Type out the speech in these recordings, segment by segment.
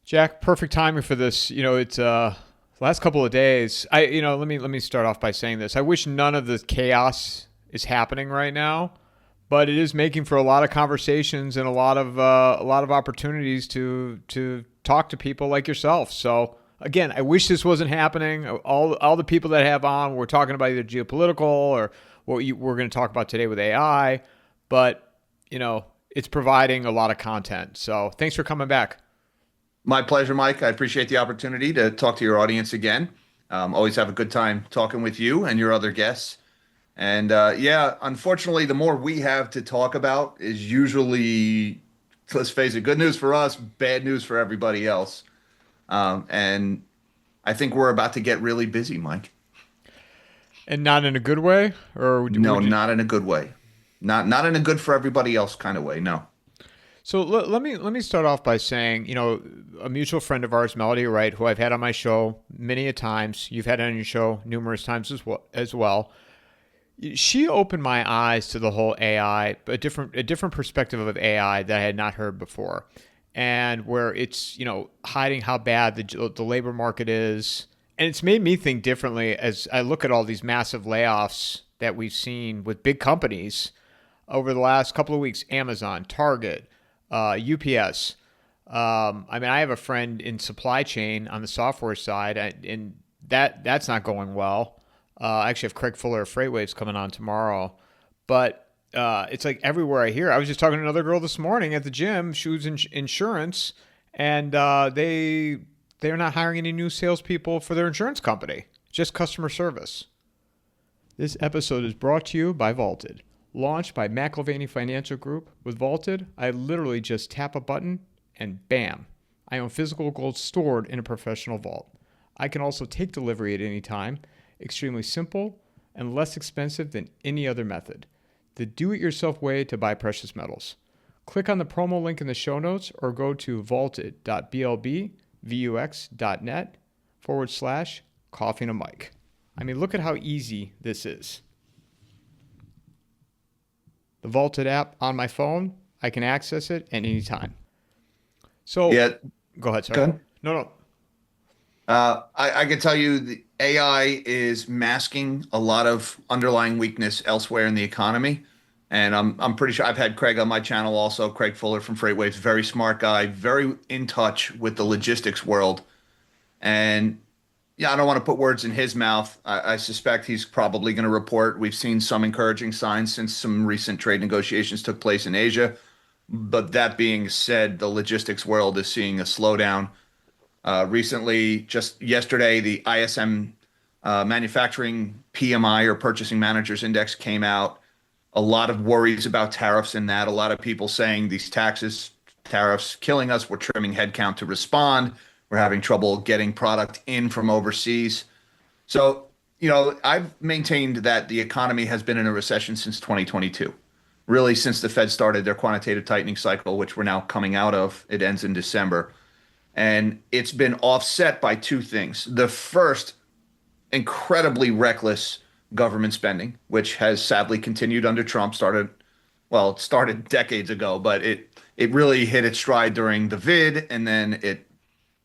Jack, perfect timing for this. It's last couple of days. Let me start off by saying this. I wish none of the chaos is happening right now, but it is making for a lot of conversations and a lot of opportunities to talk to people like yourself. So again, I wish this wasn't happening. All the people that I have on, we're talking about either geopolitical or we're going to talk about today with AI, but it's providing a lot of content. So thanks for coming back. My pleasure, Mike. I appreciate the opportunity to talk to your audience again. Always have a good time talking with you and your other guests. And yeah, unfortunately, the more we have to talk about is usually, let's face it, good news for us, bad news for everybody else. And I think we're about to get really busy, Mike. And not in a good way, or No, would you? not in a good way. Not in a good for everybody else kind of way. No. So let me start off by saying, a mutual friend of ours, Melody Wright, who I've had on my show many a times. You've had on your show numerous times as well. She opened my eyes to the whole AI, a different perspective of AI that I had not heard before, and where it's hiding how bad the labor market is, and it's made me think differently as I look at all these massive layoffs that we've seen with big companies over the last couple of weeks. Amazon, Target, UPS. I have a friend in supply chain on the software side, and that's not going well. I actually have Craig Fuller of FreightWaves coming on tomorrow, but it's like everywhere I hear. I was just talking to another girl this morning at the gym. She was in insurance, and they're not hiring any new salespeople for their insurance company. Just customer service. This episode is brought to you by Vaulted. Launched by McIlvaney Financial Group, with Vaulted, I literally just tap a button and bam, I own physical gold stored in a professional vault. I can also take delivery at any time, extremely simple and less expensive than any other method. The do-it-yourself way to buy precious metals. Click on the promo link in the show notes or go to vaulted.blbvux.net/coffeeandamike. Look at how easy this is. The Vaulted app on my phone, I can access it at any time. So, Yeah, go ahead, sorry. good. No. I can tell you the AI is masking a lot of underlying weakness elsewhere in the economy. And I'm pretty sure I've had Craig on my channel also, Craig Fuller from FreightWaves, very smart guy, very in touch with the logistics world. And yeah, I don't want to put words in his mouth. I suspect he's probably going to report. We've seen some encouraging signs since some recent trade negotiations took place in Asia. But that being said, the logistics world is seeing a slowdown. Recently, just yesterday, the ISM manufacturing PMI or Purchasing Managers Index came out. A lot of worries about tariffs in that. A lot of people saying these tariffs killing us. We're trimming headcount to respond. We're having trouble getting product in from overseas. So, I've maintained that the economy has been in a recession since 2022. Really, since the Fed started their quantitative tightening cycle, which we're now coming out of. It ends in December. And it's been offset by two things. The first, incredibly reckless government spending, which has sadly continued under Trump. It started decades ago, but it really hit its stride during the vid, and then it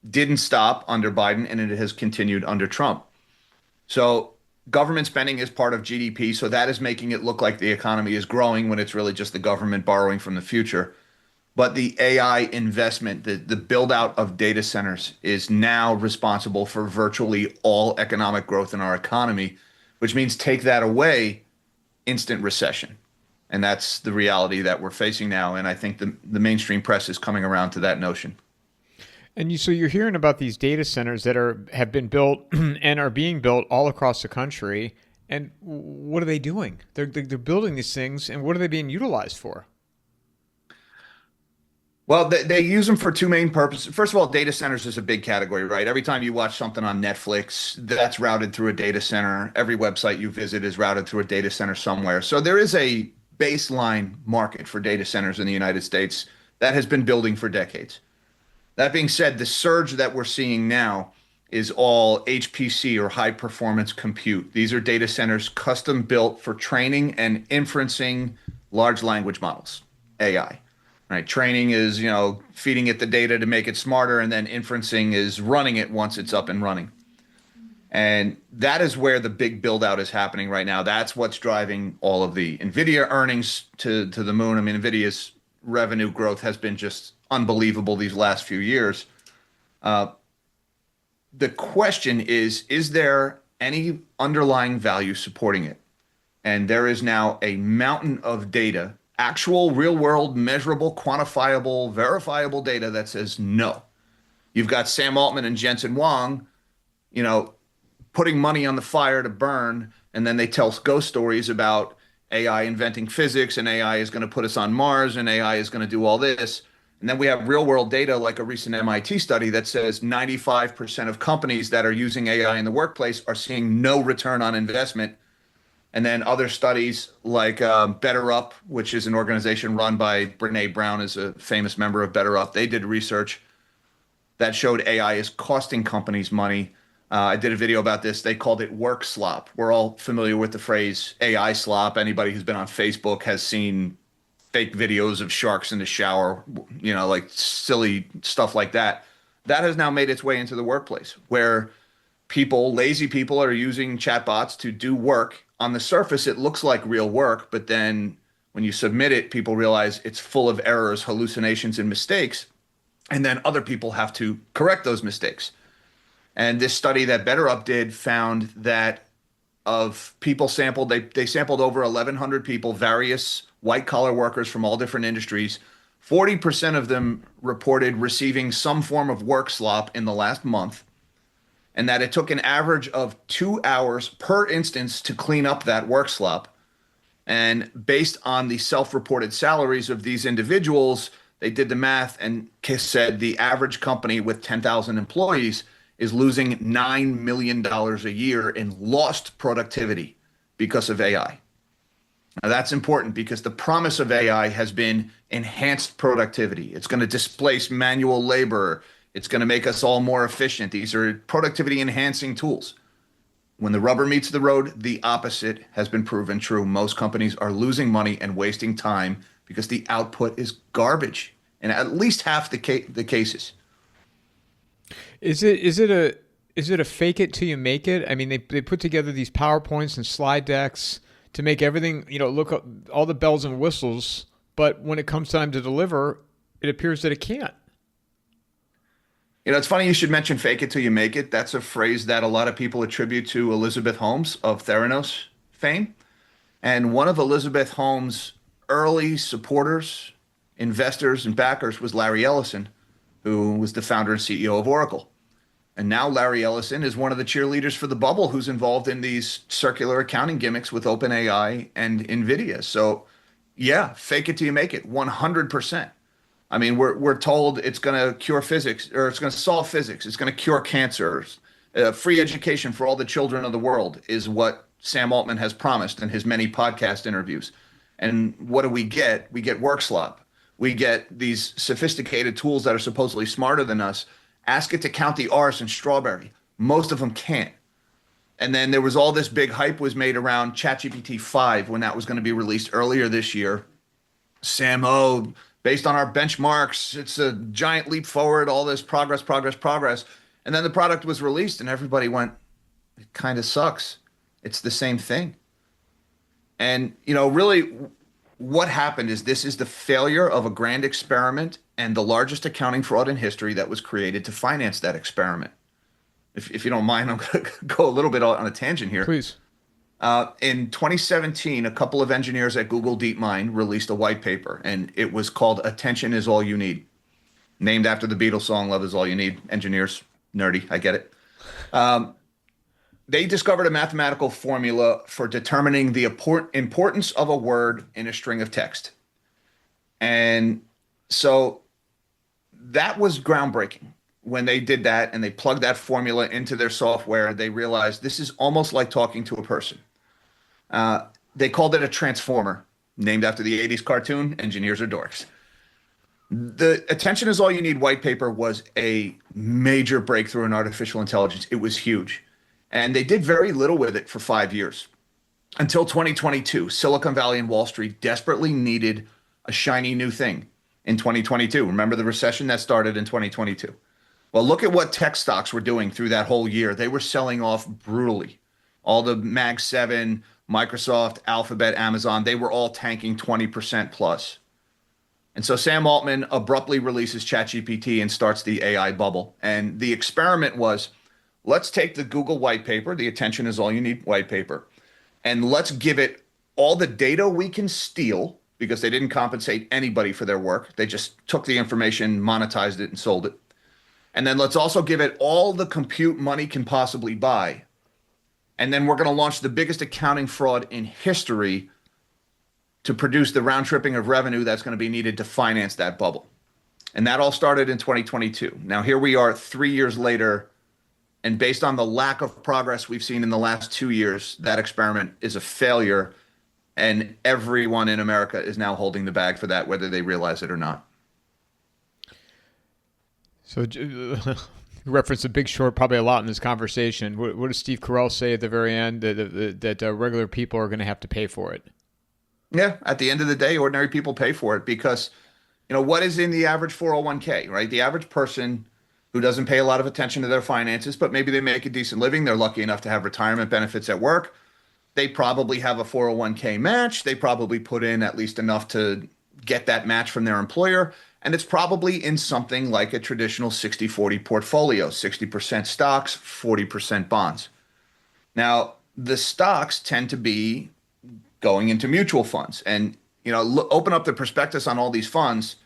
didn't stop under Biden, and it has continued under Trump. So government spending is part of GDP, so that is making it look like the economy is growing when it's really just the government borrowing from the future. But the AI investment, the build out of data centers is now responsible for virtually all economic growth in our economy, which means take that away, instant recession. And that's the reality that we're facing now. And I think the mainstream press is coming around to that notion. And so you're hearing about these data centers that have been built and are being built all across the country. And what are they doing? They're building these things, and what are they being utilized for? Well, they use them for two main purposes. First of all, data centers is a big category, right? Every time you watch something on Netflix, that's routed through a data center. Every website you visit is routed through a data center somewhere. So there is a baseline market for data centers in the United States that has been building for decades. That being said, the surge that we're seeing now is all HPC or high performance compute. These are data centers custom built for training and inferencing large language models, AI. right? Training is, feeding it the data to make it smarter, and then inferencing is running it once it's up and running. And that is where the big build out is happening right now. That's what's driving all of the Nvidia earnings to the moon. I mean, Nvidia's revenue growth has been just unbelievable these last few years. Uh, the question is there any underlying value supporting it? And there is now a mountain of data, actual real world, measurable, quantifiable, verifiable data that says no. You've got Sam Altman and Jensen Huang, you know, putting money on the fire to burn, and then they tell ghost stories about AI inventing physics, and AI is going to put us on Mars, and AI is going to do all this. And then we have real world data like a recent MIT study that says 95% of companies that are using AI in the workplace are seeing no return on investment. And then other studies like Better Up, which is an organization run by Brene Brown, is a famous member of Better Up. They did research that showed AI is costing companies money. I did a video about this. They called it work slop. We're all familiar with the phrase AI slop. Anybody who's been on Facebook has seen fake videos of sharks in the shower, like silly stuff like that. That has now made its way into the workplace where lazy people are using chatbots to do work. On the surface, it looks like real work, but then when you submit it, people realize it's full of errors, hallucinations, and mistakes. And then other people have to correct those mistakes. And this study that Better Up did found that of people sampled, they sampled over 1,100 people, various white collar workers from all different industries. 40% of them reported receiving some form of work slop in the last month, and that it took an average of 2 hours per instance to clean up that work slop. And based on the self-reported salaries of these individuals, they did the math and said the average company with 10,000 employees is losing $9 million a year in lost productivity because of AI. Now that's important because the promise of AI has been enhanced productivity. It's going to displace manual labor. It's going to make us all more efficient. These are productivity enhancing tools. When the rubber meets the road, the opposite has been proven true. Most companies are losing money and wasting time because the output is garbage in at least half the cases. Is it a fake it till you make it? I mean, they put together these PowerPoints and slide decks to make everything, look up all the bells and whistles, but when it comes time to deliver, it appears that it can't. It's funny you should mention fake it till you make it. That's a phrase that a lot of people attribute to Elizabeth Holmes of Theranos fame. And one of Elizabeth Holmes' early supporters, investors, and backers was Larry Ellison, who was the founder and CEO of Oracle. And now Larry Ellison is one of the cheerleaders for the bubble who's involved in these circular accounting gimmicks with OpenAI and Nvidia. So yeah, fake it till you make it, 100%. I mean, we're told it's going to cure physics, or it's going to solve physics. It's going to cure cancer. Free education for all the children of the world is what Sam Altman has promised in his many podcast interviews. And what do we get? We get work slop. We get these sophisticated tools that are supposedly smarter than us. Ask it to count the R's in strawberry. Most of them can't. And then there was all this big hype was made around ChatGPT 5 when that was going to be released earlier this year. Based on our benchmarks, it's a giant leap forward, all this progress. And then the product was released and everybody went, it kind of sucks. It's the same thing. And, really what happened is this is the failure of a grand experiment and the largest accounting fraud in history that was created to finance that experiment. If you don't mind, I'm going to go a little bit on a tangent here. Please. In 2017, a couple of engineers at Google DeepMind released a white paper, and it was called Attention is All You Need, named after the Beatles song Love is All You Need. Engineers, nerdy, I get it. They discovered a mathematical formula for determining the importance of a word in a string of text. And so that was groundbreaking. When they did that and they plugged that formula into their software, they realized this is almost like talking to a person. They called it a transformer, named after the 80s cartoon, Engineers Are Dorks. The Attention is All You Need white paper was a major breakthrough in artificial intelligence. It was huge. And they did very little with it for 5 years. Until 2022, Silicon Valley and Wall Street desperately needed a shiny new thing. in 2022. Remember the recession that started in 2022? Well, look at what tech stocks were doing through that whole year. They were selling off brutally. All the Mag 7, Microsoft, Alphabet, Amazon, they were all tanking 20% plus. And so Sam Altman abruptly releases ChatGPT and starts the AI bubble. And the experiment was, let's take the Google white paper, the attention is all you need white paper, and let's give it all the data we can steal because they didn't compensate anybody for their work. They just took the information, monetized it, and sold it. And then let's also give it all the compute money can possibly buy. And then we're going to launch the biggest accounting fraud in history to produce the round tripping of revenue that's going to be needed to finance that bubble. And that all started in 2022. Now, here we are 3 years later. And based on the lack of progress we've seen in the last 2 years, that experiment is a failure. And everyone in America is now holding the bag for that, whether they realize it or not. So you referenced The Big Short probably a lot in this conversation. What does Steve Carell say at the very end? That regular people are going to have to pay for it. Yeah, at the end of the day, ordinary people pay for it because, what is in the average 401k, right? The average person who doesn't pay a lot of attention to their finances, but maybe they make a decent living. They're lucky enough to have retirement benefits at work. They probably have a 401k match. They probably put in at least enough to get that match from their employer. And it's probably in something like a traditional 60-40 portfolio, 60% stocks, 40% bonds. Now, the stocks tend to be going into mutual funds. And, open up the prospectus on all these funds,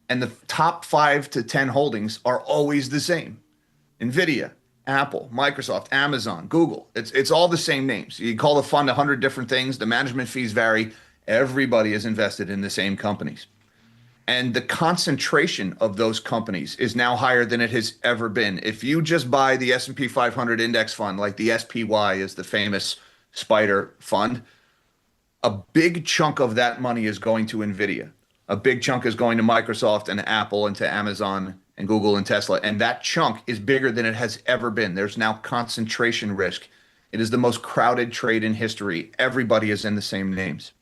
and the top 5 to 10 holdings are always the same. Nvidia, Apple, Microsoft, Amazon, Google. It's all the same names. You call the fund 100 different things. The management fees vary. Everybody is invested in the same companies. And the concentration of those companies is now higher than it has ever been. If you just buy the S&P 500 index fund, like the SPY is the famous spider fund, a big chunk of that money is going to Nvidia. A big chunk is going to Microsoft and Apple and to Amazon and Google and Tesla. And that chunk is bigger than it has ever been. There's now concentration risk. It is the most crowded trade in history. Everybody is in the same names.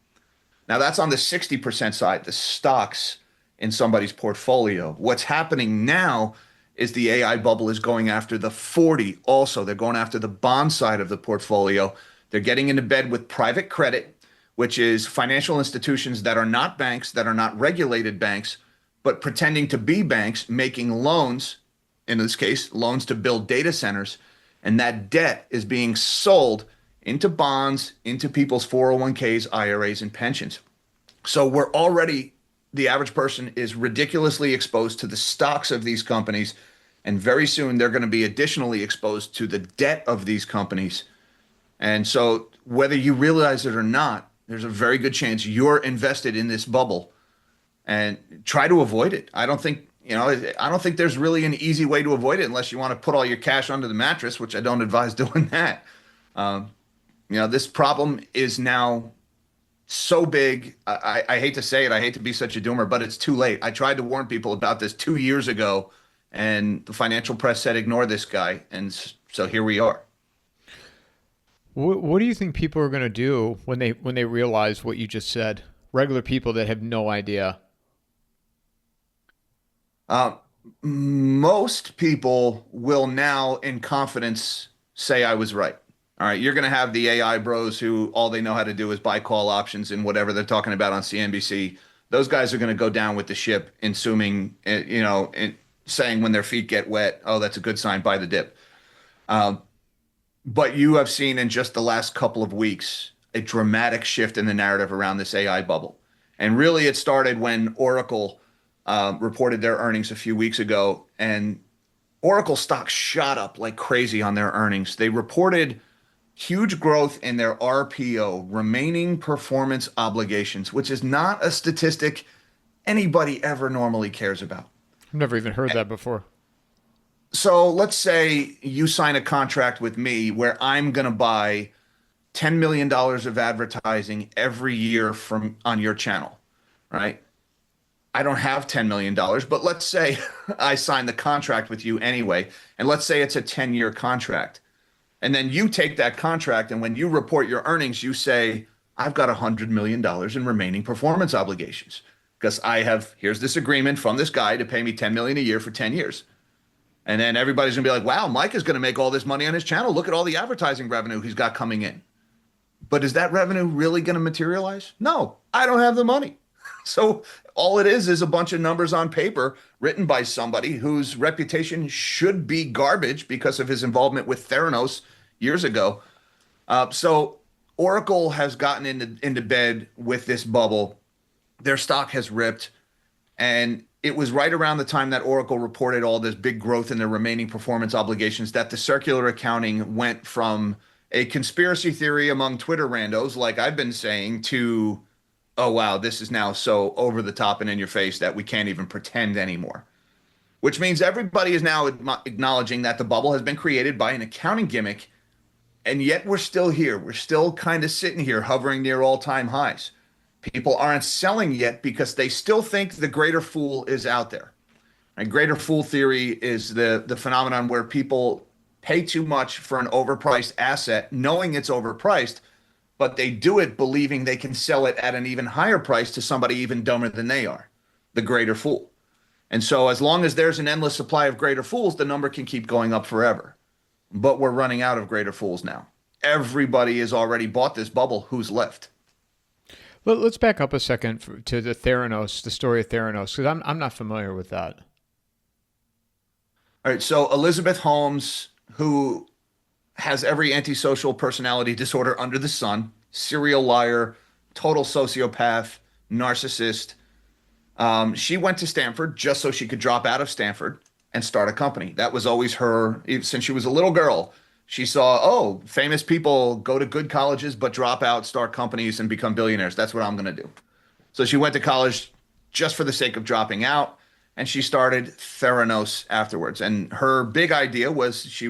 Now that's on the 60% side, the stocks in somebody's portfolio. What's happening now is the AI bubble is going after the 40 also. They're going after the bond side of the portfolio. They're getting into bed with private credit, which is financial institutions that are not banks, that are not regulated banks, but pretending to be banks, making loans, in this case, loans to build data centers. And that debt is being sold into bonds, into people's 401ks, IRAs, and pensions. So the average person is ridiculously exposed to the stocks of these companies. And very soon they're going to be additionally exposed to the debt of these companies. And so whether you realize it or not, there's a very good chance you're invested in this bubble, and try to avoid it. I don't think there's really an easy way to avoid it unless you want to put all your cash under the mattress, which I don't advise doing that. This problem is now so big. I hate to say it. I hate to be such a doomer, but it's too late. I tried to warn people about this 2 years ago, and the financial press said, ignore this guy. And so here we are. What do you think people are going to do when they realize what you just said? Regular people that have no idea. Most people will now, in confidence, say I was right. All right, you're going to have the AI bros who all they know how to do is buy call options and whatever they're talking about on CNBC. Those guys are going to go down with the ship, assuming, saying when their feet get wet, oh, that's a good sign, buy the dip. But you have seen in just the last couple of weeks a dramatic shift in the narrative around this AI bubble. And really it started when Oracle reported their earnings a few weeks ago, and Oracle stock shot up like crazy on their earnings. They reported huge growth in their RPO, remaining performance obligations, which is not a statistic anybody ever normally cares about. I've never even heard that before. So let's say you sign a contract with me where I'm going to buy $10 million of advertising every year on your channel, right? I don't have $10 million, but let's say I sign the contract with you anyway, and let's say it's a 10-year contract. And then you take that contract, and when you report your earnings, you say, I've got $100 million in remaining performance obligations. because here's this agreement from this guy to pay me 10 million a year for 10 years. And then everybody's gonna be like, wow, Mike is gonna make all this money on his channel. Look at all the advertising revenue he's got coming in. But is that revenue really gonna materialize? No, I don't have the money. So all it is a bunch of numbers on paper written by somebody whose reputation should be garbage because of his involvement with Theranos years ago. So Oracle has gotten into bed with this bubble. Their stock has ripped. And it was right around the time that Oracle reported all this big growth in their remaining performance obligations that the circular accounting went from a conspiracy theory among Twitter randos, like I've been saying, to, oh, wow, this is now so over the top and in your face that we can't even pretend anymore. Which means everybody is now acknowledging that the bubble has been created by an accounting gimmick. And yet we're still here. We're still kind of sitting here hovering near all-time highs. People aren't selling yet because they still think the greater fool is out there. And greater fool theory is the phenomenon where people pay too much for an overpriced asset, knowing it's overpriced, but they do it believing they can sell it at an even higher price to somebody even dumber than they are, the greater fool. And so as long as there's an endless supply of greater fools, the number can keep going up forever. But we're running out of greater fools now. Everybody has already bought this bubble. Who's left? Let's back up a second to the Theranos, the story of Theranos, because I'm not familiar with that. All right. So Elizabeth Holmes, who has every antisocial personality disorder under the sun, serial liar, total sociopath, narcissist. She went to Stanford just so she could drop out of Stanford and start a company. That was always her, since she was a little girl. She saw, oh, famous people go to good colleges, but drop out, start companies, and become billionaires. That's what I'm going to do. So she went to college just for the sake of dropping out, and she started Theranos afterwards. And her big idea was she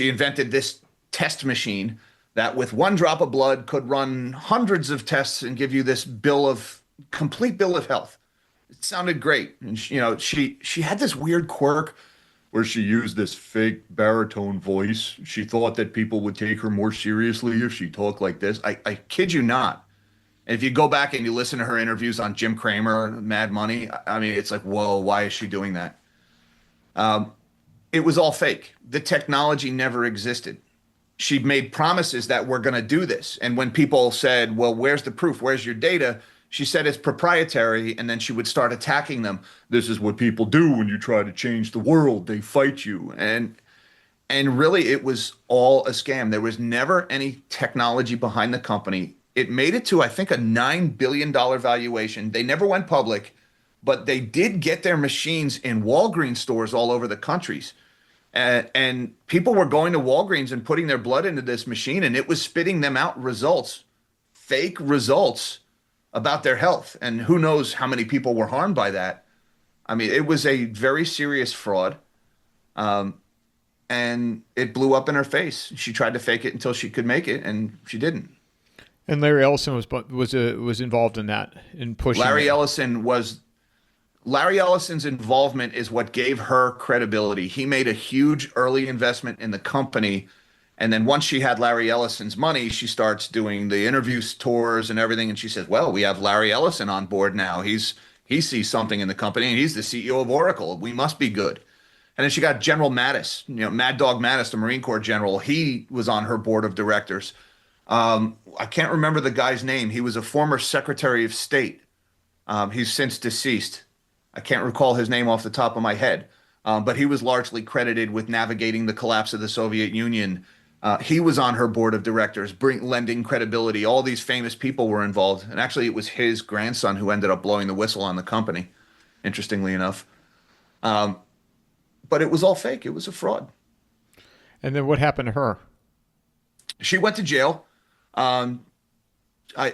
invented this test machine that with one drop of blood could run hundreds of tests and give you this complete bill of health. It sounded great. And she had this weird quirk where she used this fake baritone voice. She thought that people would take her more seriously if she talked like this. I kid you not. And if you go back and you listen to her interviews on Jim Cramer, Mad Money, I mean, it's like, whoa, why is she doing that? It was all fake. The technology never existed. She made promises that we're going to do this. And when people said, well, where's the proof? Where's your data? She said it's proprietary, and then she would start attacking them. This is what people do when you try to change the world. They fight you. And really, it was all a scam. There was never any technology behind the company. It made it to, I think, a $9 billion valuation. They never went public, but they did get their machines in Walgreens stores all over the countries. And people were going to Walgreens and putting their blood into this machine, and it was spitting them out results, fake results about their health. And who knows how many people were harmed by that. I mean, it was a very serious fraud. And it blew up in her face. She tried to fake it until she could make it, and she didn't. And Larry Ellison was involved in that, in pushing Larry Ellison's involvement is what gave her credibility. He made a huge early investment in the company. And then once she had Larry Ellison's money, she starts doing the interviews, tours, and everything. And she says, well, we have Larry Ellison on board now. He sees something in the company, and he's the CEO of Oracle. We must be good. And then she got General Mattis, Mad Dog Mattis, the Marine Corps general. He was on her board of directors. I can't remember the guy's name. He was a former Secretary of State. He's since deceased. I can't recall his name off the top of my head. But he was largely credited with navigating the collapse of the Soviet Union. He was on her board of directors, lending credibility. All these famous people were involved. And actually, it was his grandson who ended up blowing the whistle on the company, interestingly enough. But it was all fake. It was a fraud. And then what happened to her? She went to jail. I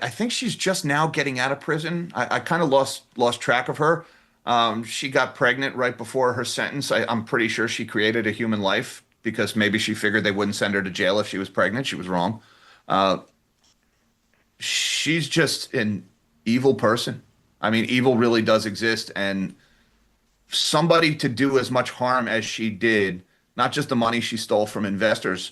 think she's just now getting out of prison. I kind of lost track of her. She got pregnant right before her sentence. I'm pretty sure she created a human life because maybe she figured they wouldn't send her to jail if she was pregnant. She was wrong. She's just an evil person. I mean, evil really does exist. And somebody to do as much harm as she did, not just the money she stole from investors,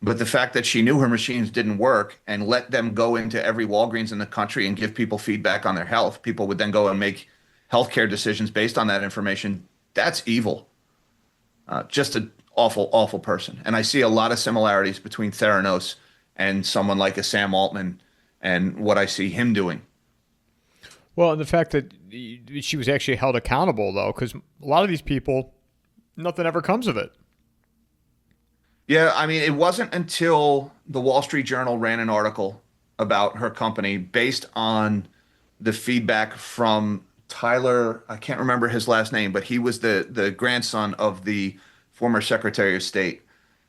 But the fact that she knew her machines didn't work and let them go into every Walgreens in the country and give people feedback on their health, people would then go and make healthcare decisions based on that information. That's evil. Just an awful, awful person. And I see a lot of similarities between Theranos and someone like a Sam Altman and what I see him doing. Well, and the fact that she was actually held accountable, though, because a lot of these people, nothing ever comes of it. Yeah, I mean, it wasn't until the Wall Street Journal ran an article about her company based on the feedback from Tyler. I can't remember his last name, but he was the grandson of the former Secretary of State.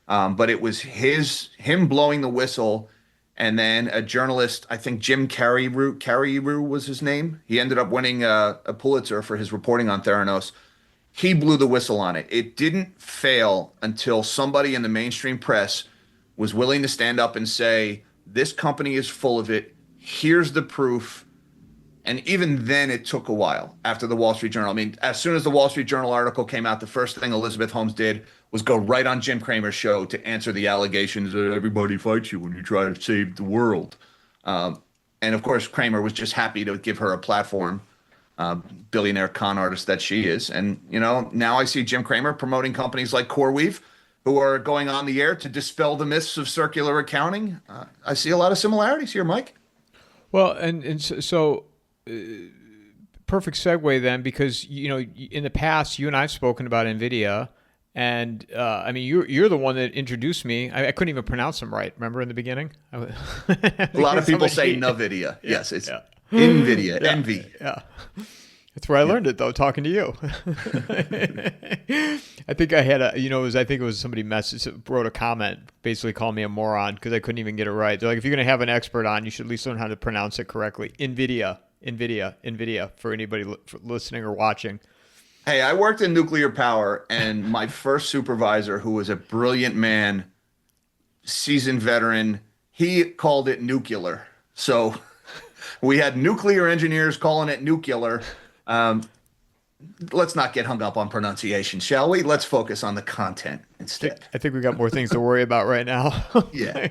But it was him blowing the whistle, and then a journalist, I think Jim Carreyrou was his name. He ended up winning a Pulitzer for his reporting on Theranos. He blew the whistle on it. It didn't fail until somebody in the mainstream press was willing to stand up and say, this company is full of it. Here's the proof. And even then, it took a while after the Wall Street Journal. I mean, as soon as the Wall Street Journal article came out, the first thing Elizabeth Holmes did was go right on Jim Cramer's show to answer the allegations that everybody fights you when you try to save the world. And of course, Cramer was just happy to give her a platform. Billionaire con artist that she is. And, now I see Jim Cramer promoting companies like CoreWeave, who are going on the air to dispel the myths of circular accounting. I see a lot of similarities here, Mike. Well, and so perfect segue then, because, in the past, you and I have spoken about Nvidia. And I mean, you're the one that introduced me. I couldn't even pronounce them right. Remember in the beginning? A lot of people say Nvidia. Yeah, yes, it's Nvidia, yeah, Envy. Yeah. That's where I learned it, though, talking to you. I think I had I think it was somebody wrote a comment, basically calling me a moron because I couldn't even get it right. They're like, if you're going to have an expert on, you should at least learn how to pronounce it correctly. Nvidia, for anybody listening or watching. Hey, I worked in nuclear power, and my first supervisor, who was a brilliant man, seasoned veteran, he called it nuclear. So we had nuclear engineers calling it nuclear. Let's not get hung up on pronunciation, shall we? Let's focus on the content instead. I think we got more things to worry about right now. Yeah.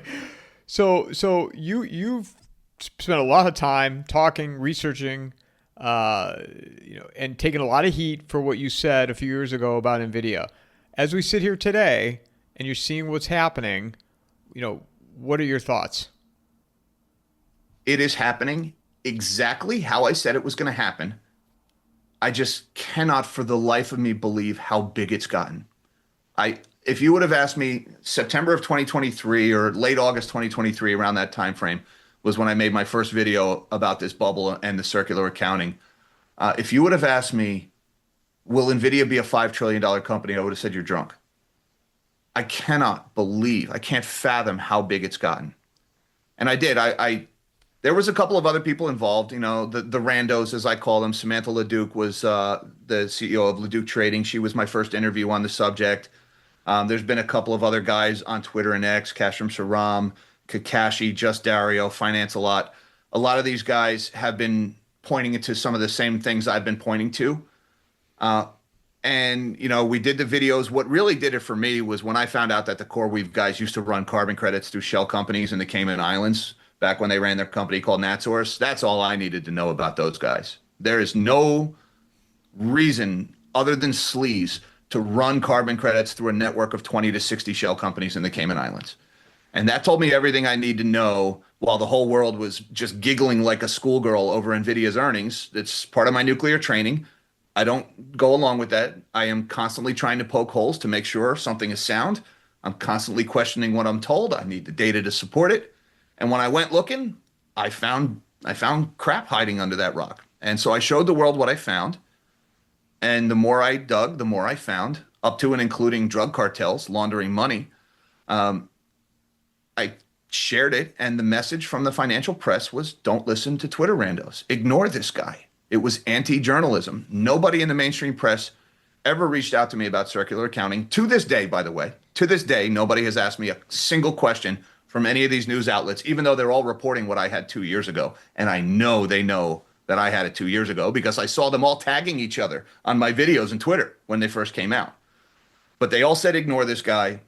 So you've spent a lot of time talking, researching, and taking a lot of heat for what you said a few years ago about Nvidia. As we sit here today and you're seeing what's happening, what are your thoughts? It is happening exactly how I said it was going to happen. I just cannot for the life of me believe how big it's gotten. If you would have asked me September of 2023 or late August 2023, around that time frame, was when I made my first video about this bubble and the circular accounting. If you would have asked me, will Nvidia be a $5 trillion company? I would have said you're drunk. I can't fathom how big it's gotten. And I did. There was a couple of other people involved, the randos, as I call them. Samantha LeDuc was the CEO of LeDuc Trading. She was my first interview on the subject. There's been a couple of other guys on Twitter and X, Kashram Saram, Kakashi, Just Dario, Finance a Lot. A lot of these guys have been pointing to some of the same things I've been pointing to. And we did the videos. What really did it for me was when I found out that the CoreWeave guys used to run carbon credits through shell companies in the Cayman Islands back when they ran their company called NatSource. That's all I needed to know about those guys. There is no reason other than sleaze to run carbon credits through a network of 20 to 60 shell companies in the Cayman Islands. And that told me everything I need to know while the whole world was just giggling like a schoolgirl over Nvidia's earnings. It's part of my nuclear training. I don't go along with that. I am constantly trying to poke holes to make sure something is sound. I'm constantly questioning what I'm told. I need the data to support it. And when I went looking, I found crap hiding under that rock. And so I showed the world what I found. And the more I dug, the more I found, up to and including drug cartels laundering money. I shared it, and the message from the financial press was, don't listen to Twitter randos. Ignore this guy. It was anti-journalism. Nobody in the mainstream press ever reached out to me about circular accounting. To this day, by the way, nobody has asked me a single question from any of these news outlets, even though they're all reporting what I had 2 years ago. And I know they know that I had it 2 years ago because I saw them all tagging each other on my videos and Twitter when they first came out. But they all said, ignore this guy.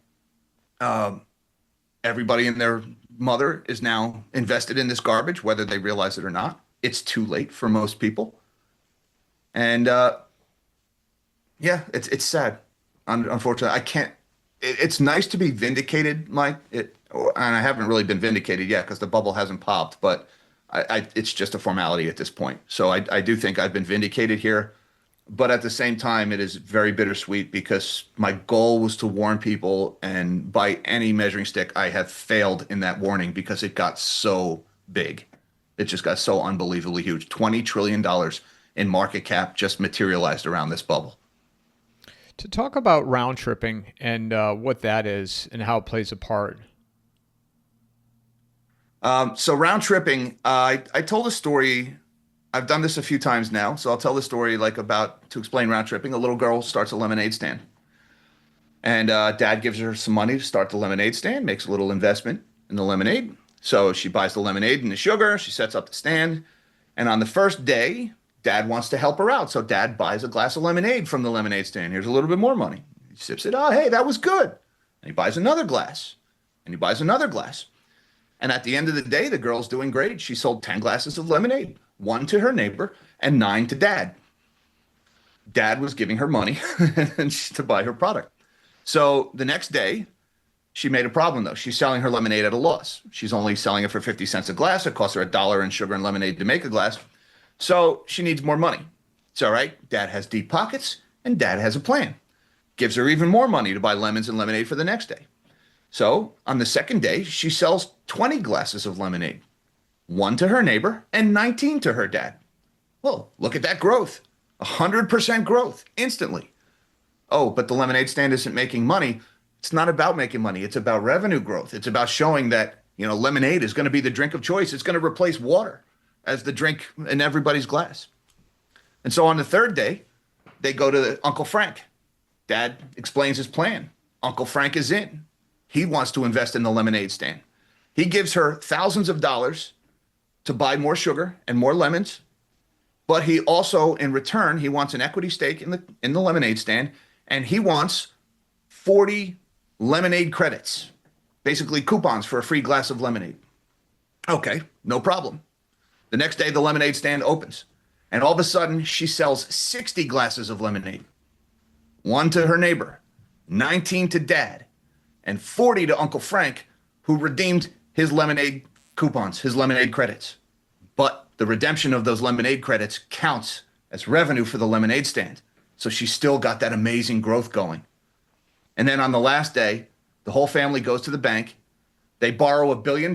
Everybody and their mother is now invested in this garbage, whether they realize it or not. It's too late for most people. And yeah, it's sad. Unfortunately, I can't. It's nice to be vindicated, Mike. And I haven't really been vindicated yet because the bubble hasn't popped. But it's just a formality at this point. So I do think I've been vindicated here. But at the same time, it is very bittersweet because my goal was to warn people, and by any measuring stick, I have failed in that warning because it got so big. It just got so unbelievably huge. $20 trillion in market cap just materialized around this bubble. To talk about round tripping and what that is and how it plays a part. So round tripping, I told a story. I've done this a few times now, so I'll tell the story to explain round tripping. A little girl starts a lemonade stand, and dad gives her some money to start the lemonade stand, makes a little investment in the lemonade. So she buys the lemonade and the sugar, she sets up the stand, and on the first day, dad wants to help her out. So dad buys a glass of lemonade from the lemonade stand. Here's a little bit more money. He sips it. Oh, hey, that was good. And he buys another glass, and he buys another glass. And at the end of the day, the girl's doing great. She sold 10 glasses of lemonade, 1 to her neighbor and 9 to dad. Dad was giving her money to buy her product. So the next day, she made a problem though. She's selling her lemonade at a loss. She's only selling it for 50 cents a glass. It costs her $1 in sugar and lemonade to make a glass. So she needs more money. It's all right. Dad has deep pockets and dad has a plan. Gives her even more money to buy lemons and lemonade for the next day. So on the second day, she sells 20 glasses of lemonade, 1 to her neighbor and 19 to her dad. Well, look at that growth, 100% growth instantly. Oh, but the lemonade stand isn't making money. It's not about making money. It's about revenue growth. It's about showing that, lemonade is going to be the drink of choice. It's going to replace water as the drink in everybody's glass. And so on the third day, they go to Uncle Frank. Dad explains his plan. Uncle Frank is in. He wants to invest in the lemonade stand. He gives her thousands of dollars to buy more sugar and more lemons, but he also, in return, he wants an equity stake in the lemonade stand, and he wants 40 lemonade credits, basically coupons for a free glass of lemonade. Okay, no problem. The next day, the lemonade stand opens, and all of a sudden, she sells 60 glasses of lemonade, 1 to her neighbor, 19 to dad, and 40 to Uncle Frank, who redeemed his lemonade coupons, his lemonade credits. But the redemption of those lemonade credits counts as revenue for the lemonade stand. So she still got that amazing growth going. And then on the last day, the whole family goes to the bank. They borrow $1 billion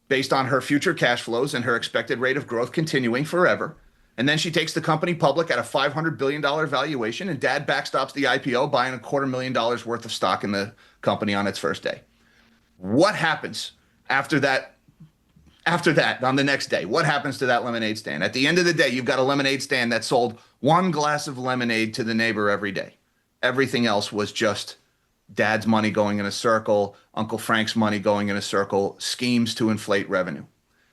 based on her future cash flows and her expected rate of growth continuing forever. And then she takes the company public at a $500 billion valuation, and dad backstops the IPO, buying $250,000 worth of stock in the company on its first day. What happens after that? After that, on the next day, what happens to that lemonade stand? At the end of the day, you've got a lemonade stand that sold 1 glass of lemonade to the neighbor every day. Everything else was just dad's money going in a circle, Uncle Frank's money going in a circle, schemes to inflate revenue.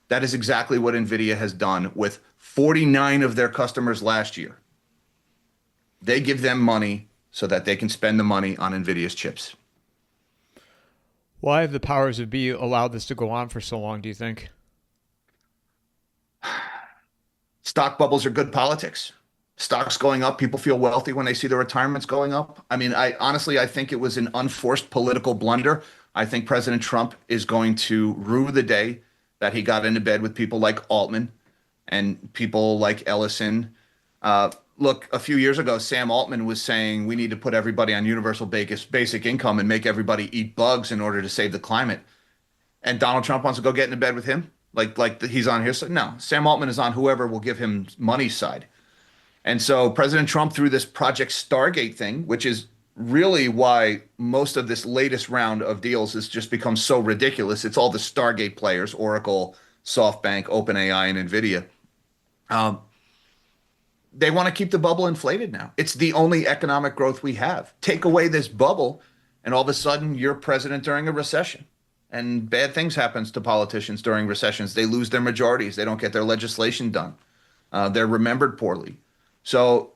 That is exactly what Nvidia has done with 49 of their customers last year. They give them money so that they can spend the money on Nvidia's chips. Why have the powers that be allowed this to go on for so long, do you think? Stock bubbles are good politics. Stocks going up, people feel wealthy when they see their retirements going up. I mean, I think it was an unforced political blunder. I think President Trump is going to rue the day that he got into bed with people like Altman and people like Ellison. Look, a few years ago, Sam Altman was saying we need to put everybody on universal basic income and make everybody eat bugs in order to save the climate. And Donald Trump wants to go get into bed with him, like he's on his side. No, Sam Altman is on whoever will give him money's side. And so President Trump, through this Project Stargate thing, which is really why most of this latest round of deals has just become so ridiculous. It's all the Stargate players, Oracle, SoftBank, OpenAI, and Nvidia. They want to keep the bubble inflated now. It's the only economic growth we have. Take away this bubble, and all of a sudden you're president during a recession. And bad things happens to politicians during recessions. They lose their majorities. They don't get their legislation done. They're remembered poorly. So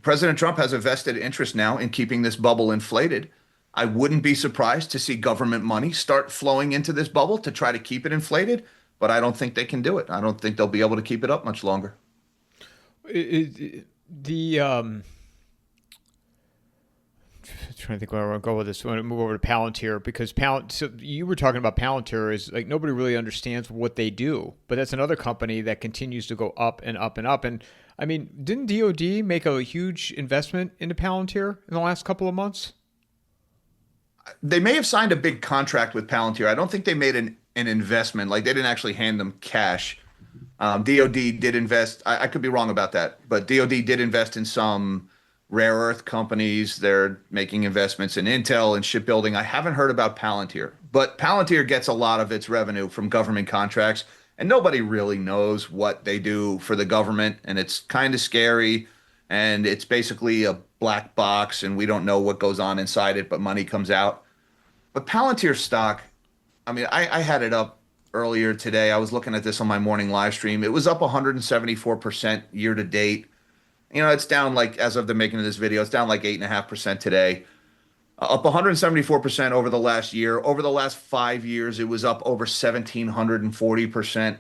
President Trump has a vested interest now in keeping this bubble inflated. I wouldn't be surprised to see government money start flowing into this bubble to try to keep it inflated, but I don't think they can do it. I don't think they'll be able to keep it up much longer. The trying to think where I want to go with this. I want to move over to Palantir because so you were talking about Palantir is like nobody really understands what they do, but that's another company that continues to go up and up and up. And I mean, didn't DoD make a huge investment into Palantir in the last couple of months? They may have signed a big contract with Palantir. I don't think they made an investment. Like they didn't actually hand them cash. DoD did invest. I could be wrong about that, but DoD did invest in some rare earth companies. They're making investments in Intel and shipbuilding. I haven't heard about Palantir, but Palantir gets a lot of its revenue from government contracts, and nobody really knows what they do for the government. And it's kind of scary. And it's basically a black box, and we don't know what goes on inside it, but money comes out. But Palantir stock, I mean, I had it up earlier today. I was looking at this on my morning live stream. It was up 174% year to date. You know, it's down like, as of the making of this video, it's down like 8.5% today. Up 174% over the last year. Over the last 5 years, it was up over 1,740%.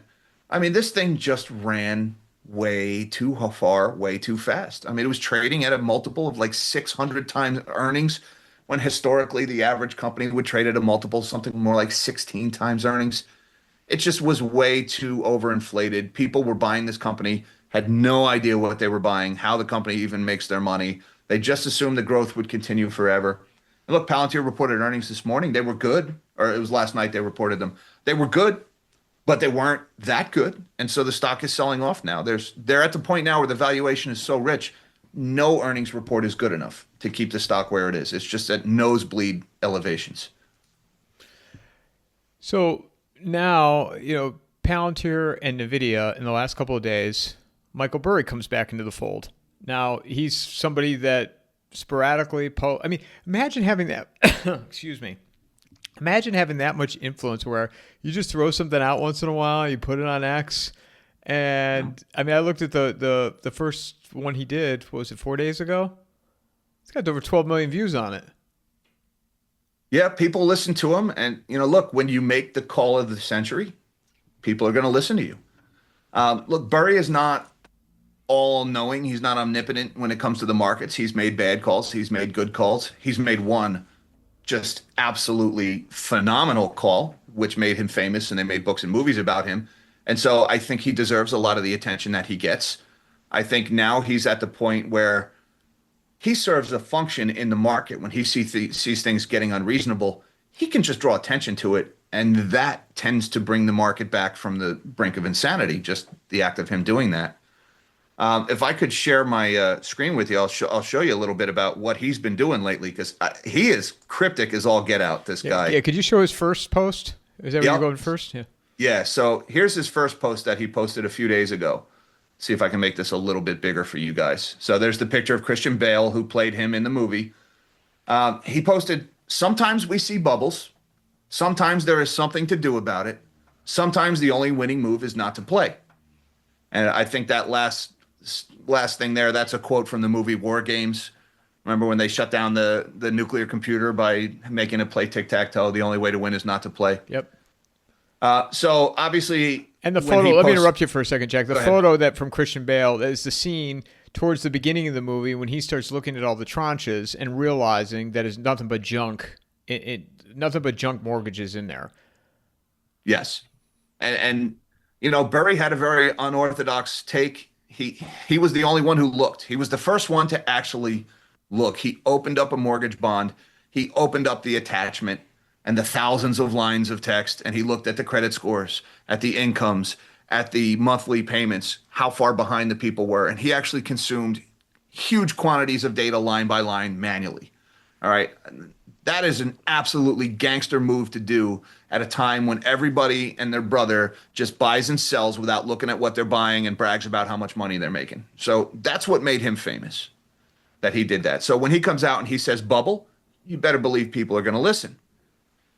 I mean, this thing just ran way too far, way too fast. I mean, it was trading at a multiple of like 600 times earnings when historically the average company would trade at a multiple something more like 16 times earnings. It just was way too overinflated. People were buying this company, had no idea what they were buying, how the company even makes their money. They just assumed the growth would continue forever. And look, Palantir reported earnings this morning. They were good, or it was last night they reported them. They were good, but they weren't that good. And so the stock is selling off now. They're at the point now where the valuation is so rich, no earnings report is good enough to keep the stock where it is. It's just at nosebleed elevations. So now, Palantir and Nvidia in the last couple of days, Michael Burry comes back into the fold. Now, he's somebody that sporadically imagine having that, excuse me. Imagine having that much influence where you just throw something out once in a while, you put it on X, and I mean, I looked at the first one he did. What was it, 4 days ago? It's got over 12 million views on it. Yeah, people listen to him, and look, when you make the call of the century, people are going to listen to you. Look, Burry is not all-knowing. He's not omnipotent when it comes to the markets. He's made bad calls. He's made good calls. He's made one just absolutely phenomenal call, which made him famous, and they made books and movies about him. And so I think he deserves a lot of the attention that he gets. I think now he's at the point where he serves a function in the market. When he sees things getting unreasonable, he can just draw attention to it, and that tends to bring the market back from the brink of insanity, just the act of him doing that. If I could share my screen with you, I'll show you a little bit about what he's been doing lately, because he is cryptic as all get out, this guy. Yeah, could you show his first post? Is that where you're going first? Yeah. Yeah, so here's his first post that he posted a few days ago. See if I can make this a little bit bigger for you guys. So there's the picture of Christian Bale, who played him in the movie. He posted, "Sometimes we see bubbles. Sometimes there is something to do about it. Sometimes the only winning move is not to play." And I think that last thing there, that's a quote from the movie War Games. Remember when they shut down the nuclear computer by making it play tic-tac-toe? The only way to win is not to play. Yep. So obviously, and the photo. Let me interrupt you for a second, Jack. The photo that from Christian Bale is the scene towards the beginning of the movie when he starts looking at all the tranches and realizing that it's nothing but junk. Nothing but junk mortgages in there. Yes, and Burry had a very unorthodox take. He was the only one who looked. He was the first one to actually look. He opened up a mortgage bond. He opened up the attachment and the thousands of lines of text, and he looked at the credit scores, at the incomes, at the monthly payments, how far behind the people were. And he actually consumed huge quantities of data line by line manually. All right. That is an absolutely gangster move to do at a time when everybody and their brother just buys and sells without looking at what they're buying and brags about how much money they're making. So that's what made him famous, that he did that. So when he comes out and he says bubble, you better believe people are going to listen.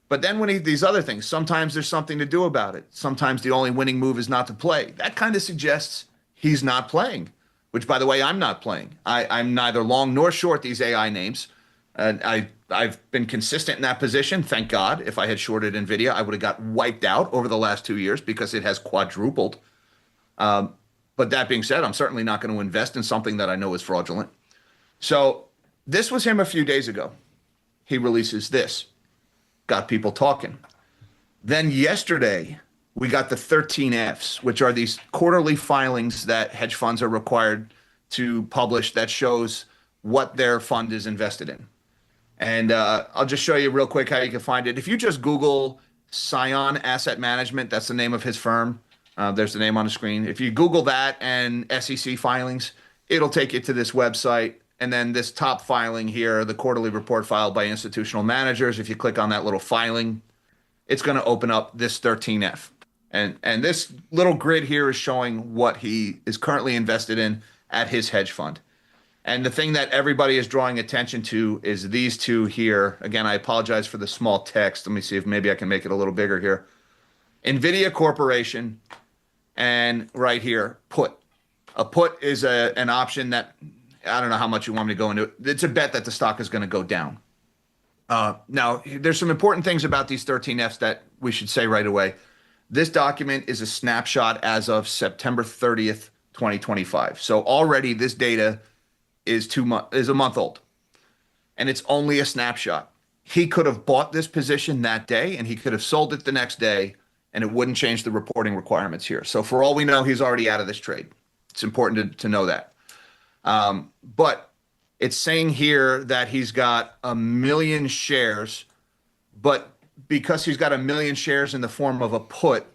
But then when these other things, sometimes there's something to do about it. Sometimes the only winning move is not to play. That kind of suggests he's not playing, which, by the way, I'm not playing. I'm neither long nor short these AI names. I I've been consistent in that position. Thank God. If I had shorted Nvidia, I would have got wiped out over the last 2 years because it has quadrupled. But that being said, I'm certainly not going to invest in something that I know is fraudulent. So this was him a few days ago. He releases this, got people talking. Then yesterday, we got the 13 Fs, which are these quarterly filings that hedge funds are required to publish that shows what their fund is invested in. And I'll just show you real quick how you can find it. If you just Google Scion Asset Management, that's the name of his firm. There's the name on the screen. If you Google that and SEC filings, it'll take you to this website. And then this top filing here, the quarterly report filed by institutional managers. If you click on that little filing, it's going to open up this 13F. And this little grid here is showing what he is currently invested in at his hedge fund. And the thing that everybody is drawing attention to is these two here. Again, I apologize for the small text. Let me see if maybe I can make it a little bigger here. Nvidia Corporation and right here, put. A put is an option that, I don't know how much you want me to go into. It's a bet that the stock is going to go down. Now, there's some important things about these 13Fs that we should say right away. This document is a snapshot as of September 30th, 2025. So already this data is a month old, and it's only a snapshot. He could have bought this position that day, and he could have sold it the next day, and it wouldn't change the reporting requirements here. So for all we know, he's already out of this trade. It's important to know that. But it's saying here that he's got 1 million shares, but because he's got 1 million shares in the form of a put,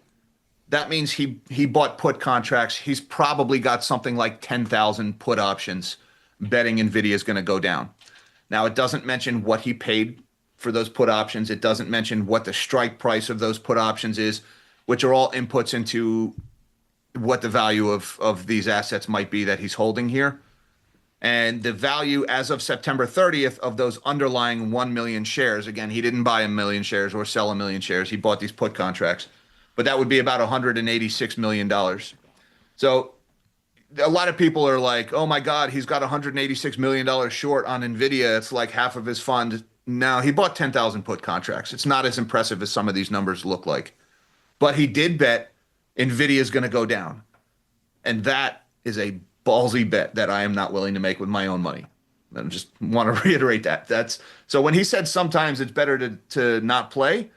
that means he bought put contracts. He's probably got something like 10,000 put options betting Nvidia is going to go down. Now, it doesn't mention what he paid for those put options. It doesn't mention what the strike price of those put options is, which are all inputs into what the value of these assets might be that he's holding here. And the value as of September 30th of those underlying 1 million shares, again, he didn't buy 1 million shares or sell 1 million shares. He bought these put contracts, but that would be about $186 million. So a lot of people are like, oh my God, he's got $186 million short on Nvidia. It's like half of his fund. No, he bought 10,000 put contracts. It's not as impressive as some of these numbers look like. But he did bet Nvidia is going to go down. And that is a ballsy bet that I am not willing to make with my own money. I just want to reiterate that. So when he said sometimes it's better to not play,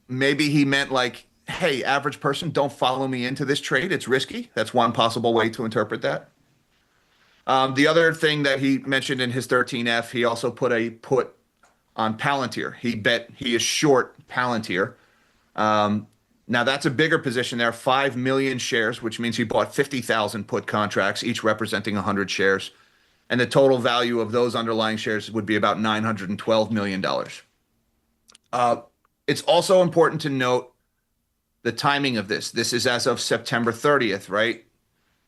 maybe he meant like, hey, average person, don't follow me into this trade. It's risky. That's one possible way to interpret that. The other thing that he mentioned in his 13F, he also put a put on Palantir. He is short Palantir. Now that's a bigger position there, 5 million shares, which means he bought 50,000 put contracts, each representing 100 shares. And the total value of those underlying shares would be about $912 million. It's also important to note the timing of this. This is as of September 30th, right?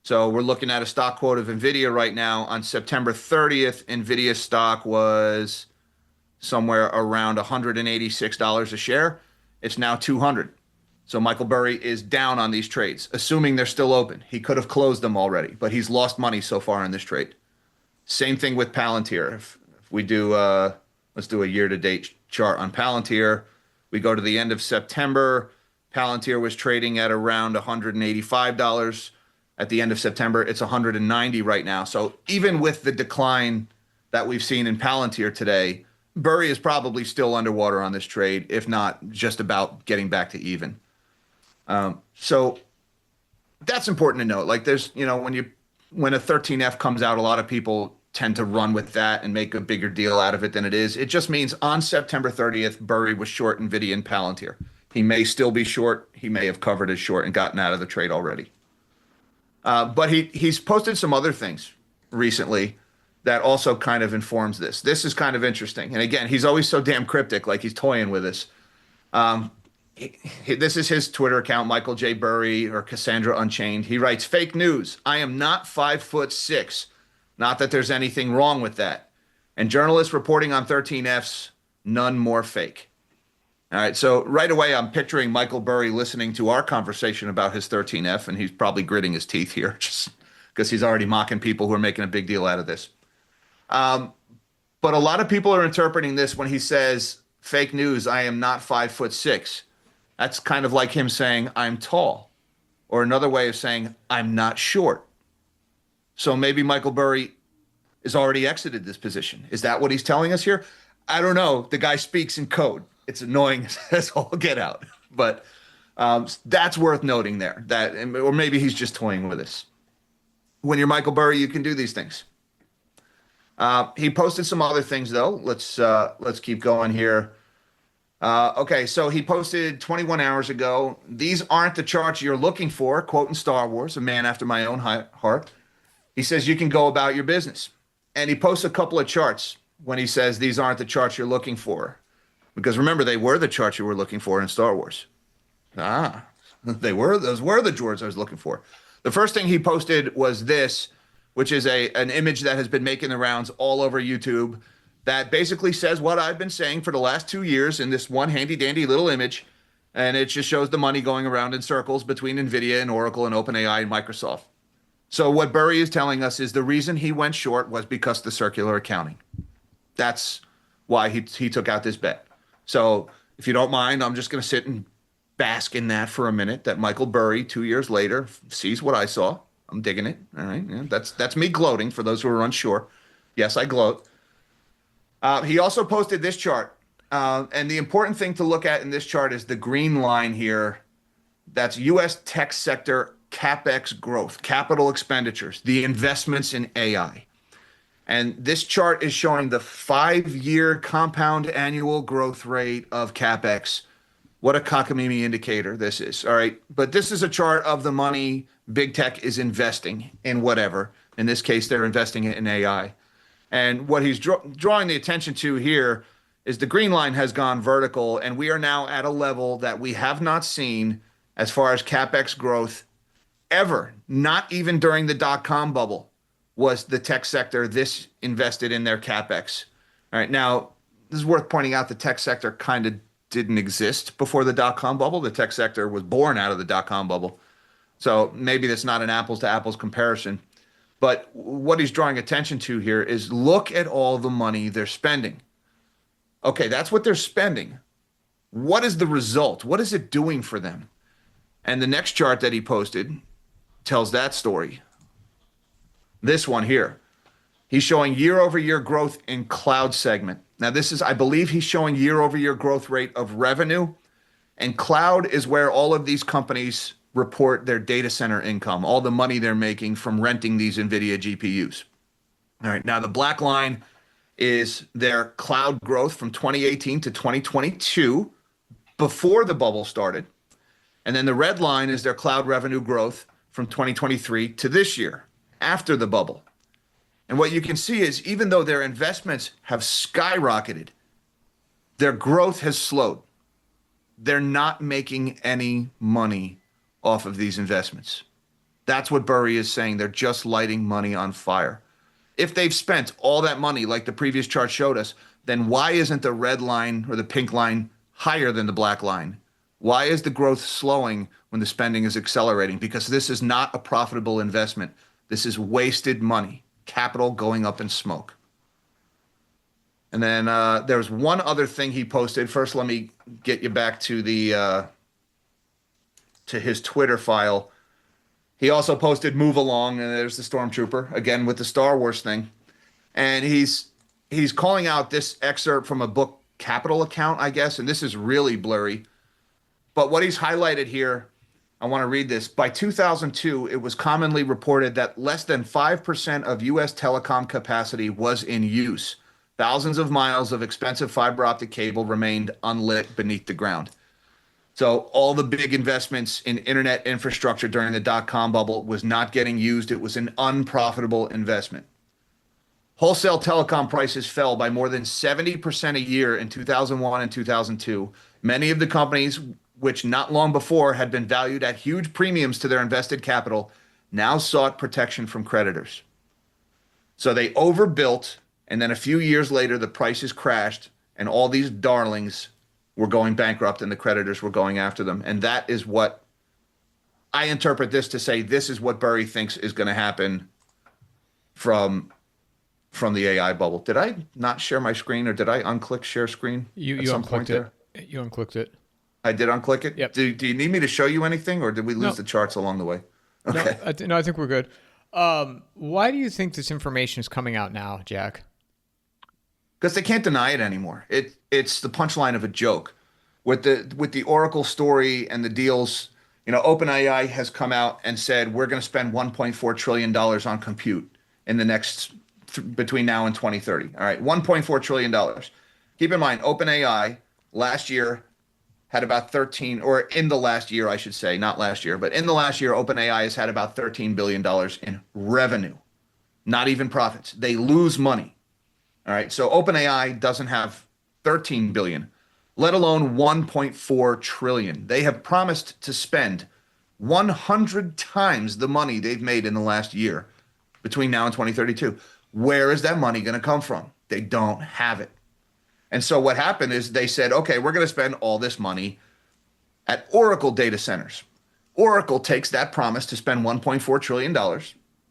So we're looking at a stock quote of Nvidia right now. On September 30th, Nvidia stock was somewhere around $186 a share. It's now 200. So Michael Burry is down on these trades, assuming they're still open. He could have closed them already, but he's lost money so far in this trade. Same thing with Palantir. If we do, let's do a year-to-date chart on Palantir. We go to the end of September. Palantir was trading at around $185. At the end of September, it's $190 right now. So even with the decline that we've seen in Palantir today, Burry is probably still underwater on this trade, if not just about getting back to even. So that's important to note. Like there's, when a 13F comes out, a lot of people tend to run with that and make a bigger deal out of it than it is. It just means on September 30th, Burry was short Nvidia and Palantir. He may still be short. He may have covered his short and gotten out of the trade already. But he's posted some other things recently that also kind of informs this. This is kind of interesting. And again, he's always so damn cryptic, like he's toying with us. This is his Twitter account, Michael J. Burry or Cassandra Unchained. He writes, fake news. I am not 5'6". Not that there's anything wrong with that. And journalists reporting on 13Fs, none more fake. All right, so right away, I'm picturing Michael Burry listening to our conversation about his 13F, and he's probably gritting his teeth here just because he's already mocking people who are making a big deal out of this. But a lot of people are interpreting this when he says fake news, I am not 5'6". That's kind of like him saying I'm tall, or another way of saying I'm not short. So maybe Michael Burry is already exited this position. Is that what he's telling us here? I don't know. The guy speaks in code. It's annoying as all get out, but that's worth noting there. That, or maybe he's just toying with us. When you're Michael Burry, you can do these things. He posted some other things though. Let's keep going here. Okay, so he posted 21 hours ago. These aren't the charts you're looking for, quoting Star Wars, a man after my own heart. He says you can go about your business. And he posts a couple of charts when he says these aren't the charts you're looking for. Because remember, they were the charts you were looking for in Star Wars. Those were the drawers I was looking for. The first thing he posted was this, which is an image that has been making the rounds all over YouTube that basically says what I've been saying for the last 2 years in this one handy dandy little image. And it just shows the money going around in circles between Nvidia and Oracle and OpenAI and Microsoft. So what Burry is telling us is the reason he went short was because of the circular accounting. That's why he took out this bet. So if you don't mind, I'm just going to sit and bask in that for a minute, that Michael Burry 2 years later sees what I saw. I'm digging it. All right. Yeah, that's me gloating for those who are unsure. Yes, I gloat. He also posted this chart. And the important thing to look at in this chart is the green line here. That's U.S. tech sector CapEx growth, capital expenditures, the investments in AI. And this chart is showing the 5-year compound annual growth rate of CapEx. What a cockamamie indicator this is. All right. But this is a chart of the money big tech is investing in whatever. In this case, they're investing in AI. And what he's drawing the attention to here is the green line has gone vertical, and we are now at a level that we have not seen as far as CapEx growth ever. Not even during the dot-com bubble was the tech sector this invested in their CapEx. All right. Now, this is worth pointing out the tech sector kind of didn't exist before the dot-com bubble. The tech sector was born out of the dot-com bubble. So maybe that's not an apples to apples comparison. But what he's drawing attention to here is look at all the money they're spending. Okay, that's what they're spending. What is the result? What is it doing for them? And the next chart that he posted tells that story. This one here. He's showing year-over-year growth in cloud segment. Now, this is, I believe he's showing year-over-year growth rate of revenue. And cloud is where all of these companies report their data center income, all the money they're making from renting these Nvidia GPUs. All right, now the black line is their cloud growth from 2018 to 2022 before the bubble started. And then the red line is their cloud revenue growth from 2023 to this year after the bubble. And what you can see is even though their investments have skyrocketed, their growth has slowed. They're not making any money off of these investments. That's what Burry is saying. They're just lighting money on fire. If they've spent all that money, like the previous chart showed us, then why isn't the red line or the pink line higher than the black line? Why is the growth slowing when the spending is accelerating? Because this is not a profitable investment. This is wasted money, capital going up in smoke. And then there's one other thing he posted. First, let me get you back to the to his Twitter file. He also posted "Move Along," and there's the stormtrooper again with the Star Wars thing, and he's calling out this excerpt from a book Capital Account, I guess, and this is really blurry. But what he's highlighted here, I want to read this. By 2002, it was commonly reported that less than 5% of U.S. telecom capacity was in use. Thousands of miles of expensive fiber optic cable remained unlit beneath the ground. So all the big investments in internet infrastructure during the dot-com bubble was not getting used. It was an unprofitable investment. Wholesale telecom prices fell by more than 70% a year in 2001 and 2002. Many of the companies, which not long before had been valued at huge premiums to their invested capital, now sought protection from creditors. So they overbuilt, and then a few years later, the prices crashed, and all these darlings were going bankrupt and the creditors were going after them. And that is what I interpret this to say. This is what Burry thinks is going to happen from from the AI bubble. Did I not share my screen, or did I unclick share screen You at you some point unclicked it. there? You unclicked it. I did unclick it. Yep. Do you need me to show you anything, or did we lose No, the charts along the way? no, Okay. no. I think we're good. Why do you think this information is coming out now, Jack? Because they can't deny it anymore. It's the punchline of a joke. With the Oracle story and the deals, OpenAI has come out and said we're going to spend 1.4 trillion dollars on compute in the next between now and 2030. All right, 1.4 trillion dollars. Keep in mind, OpenAI last year had about 13, or in the last year, I should say, not last year, but in the last year, OpenAI has had about $13 billion in revenue, not even profits. They lose money. All right. So OpenAI doesn't have 13 billion, let alone 1.4 trillion. They have promised to spend 100 times the money they've made in the last year between now and 2032. Where is that money going to come from? They don't have it. And so what happened is they said, okay, we're going to spend all this money at Oracle data centers. Oracle takes that promise to spend $1.4 trillion,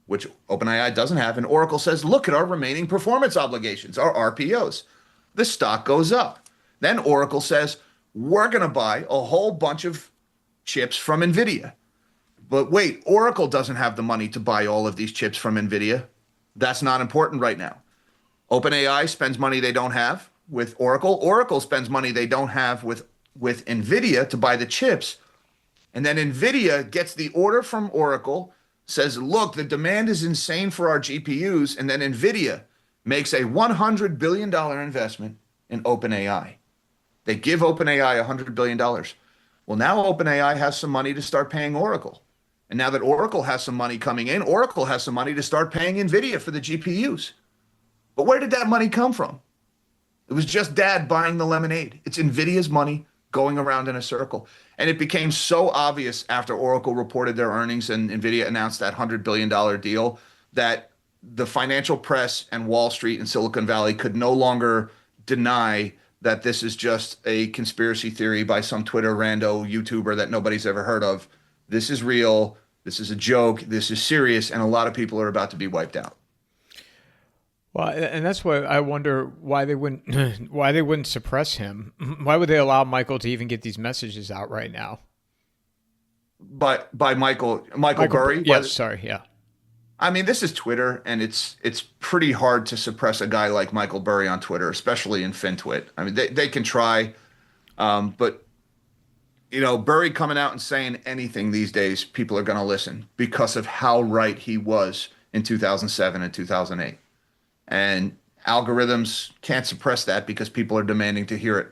which OpenAI doesn't have. And Oracle says, look at our remaining performance obligations, our RPOs. The stock goes up. Then Oracle says, we're going to buy a whole bunch of chips from Nvidia. But wait, Oracle doesn't have the money to buy all of these chips from Nvidia. That's not important right now. OpenAI spends money they don't have with Oracle. Oracle spends money they don't have with Nvidia to buy the chips. And then Nvidia gets the order from Oracle, says, look, the demand is insane for our GPUs. And then Nvidia makes a $100 billion investment in OpenAI. They give OpenAI $100 billion. Well, now OpenAI has some money to start paying Oracle. And now that Oracle has some money coming in, Oracle has some money to start paying Nvidia for the GPUs. But where did that money come from? It was just dad buying the lemonade. It's Nvidia's money going around in a circle. And it became so obvious after Oracle reported their earnings and Nvidia announced that $100 billion deal that the financial press and Wall Street and Silicon Valley could no longer deny that this is just a conspiracy theory by some Twitter rando YouTuber that nobody's ever heard of. This is real. This is a joke. This is serious. And a lot of people are about to be wiped out. Well, and that's why I wonder why they wouldn't why they wouldn't suppress him. Why would they allow Michael to even get these messages out right now? But by Michael Burry? Yes, sorry, yeah. I mean, this is Twitter, and it's pretty hard to suppress a guy like Michael Burry on Twitter, especially in FinTwit. I mean, they can try, but Burry coming out and saying anything these days, people are going to listen because of how right he was in 2007 and 2008. And algorithms can't suppress that because people are demanding to hear it.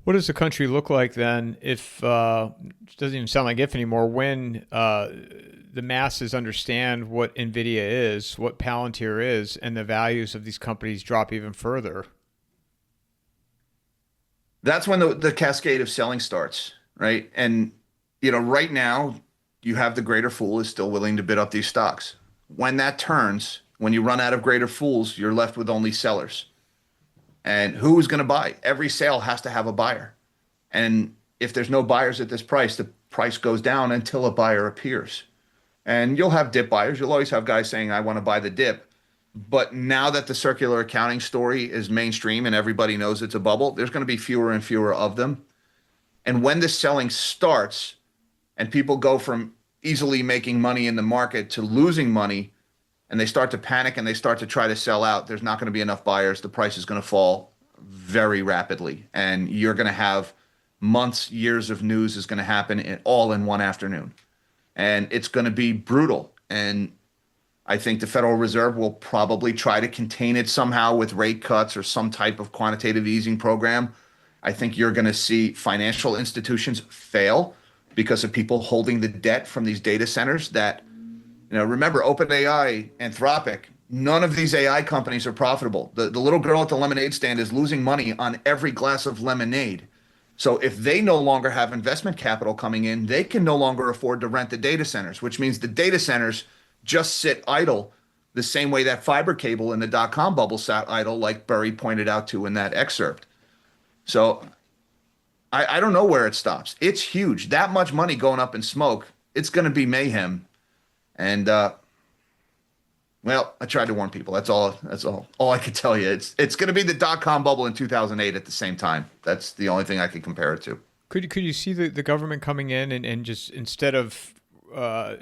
What does the country look like then if, it doesn't even sound like if anymore, when the masses understand what Nvidia is, what Palantir is, and the values of these companies drop even further? That's when the cascade of selling starts, right? And, right now, you have the greater fool is still willing to bid up these stocks. When that turns, when you run out of greater fools, you're left with only sellers. And who's going to buy? Every sale has to have a buyer. And if there's no buyers at this price, the price goes down until a buyer appears. And you'll have dip buyers. You'll always have guys saying, I want to buy the dip. But now that the circular accounting story is mainstream and everybody knows it's a bubble, there's going to be fewer and fewer of them. And when the selling starts and people go from easily making money in the market to losing money, and they start to panic and they start to try to sell out, there's not going to be enough buyers. The price is going to fall very rapidly. And you're going to have months, years of news is going to happen all in one afternoon. And it's going to be brutal. And I think the Federal Reserve will probably try to contain it somehow with rate cuts or some type of quantitative easing program. I think you're going to see financial institutions fail because of people holding the debt from these data centers that, remember, OpenAI, Anthropic, none of these AI companies are profitable. The little girl at the lemonade stand is losing money on every glass of lemonade. So if they no longer have investment capital coming in, they can no longer afford to rent the data centers, which means the data centers just sit idle the same way that fiber cable in the dot-com bubble sat idle, like Burry pointed out to in that excerpt. So I don't know where it stops. It's huge. That much money going up in smoke, it's going to be mayhem. And Well, I tried to warn people. That's all. That's all I could tell you. It's going to be the dot-com bubble in 2008 at the same time. That's the only thing I could compare it to. Could you see the government coming in and just instead of uh,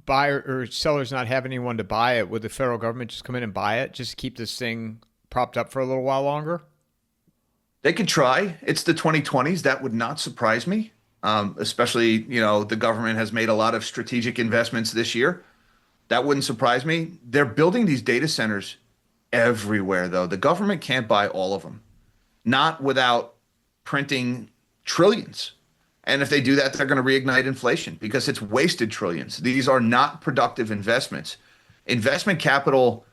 buyer or sellers not having anyone to buy it, would the federal government just come in and buy it just to keep this thing propped up for a little while longer? They could try. It's the 2020s. That would not surprise me. Especially, the government has made a lot of strategic investments this year. That wouldn't surprise me. They're building these data centers everywhere, though. The government can't buy all of them, not without printing trillions. And if they do that, they're going to reignite inflation because it's wasted trillions. These are not productive investments. Investment capital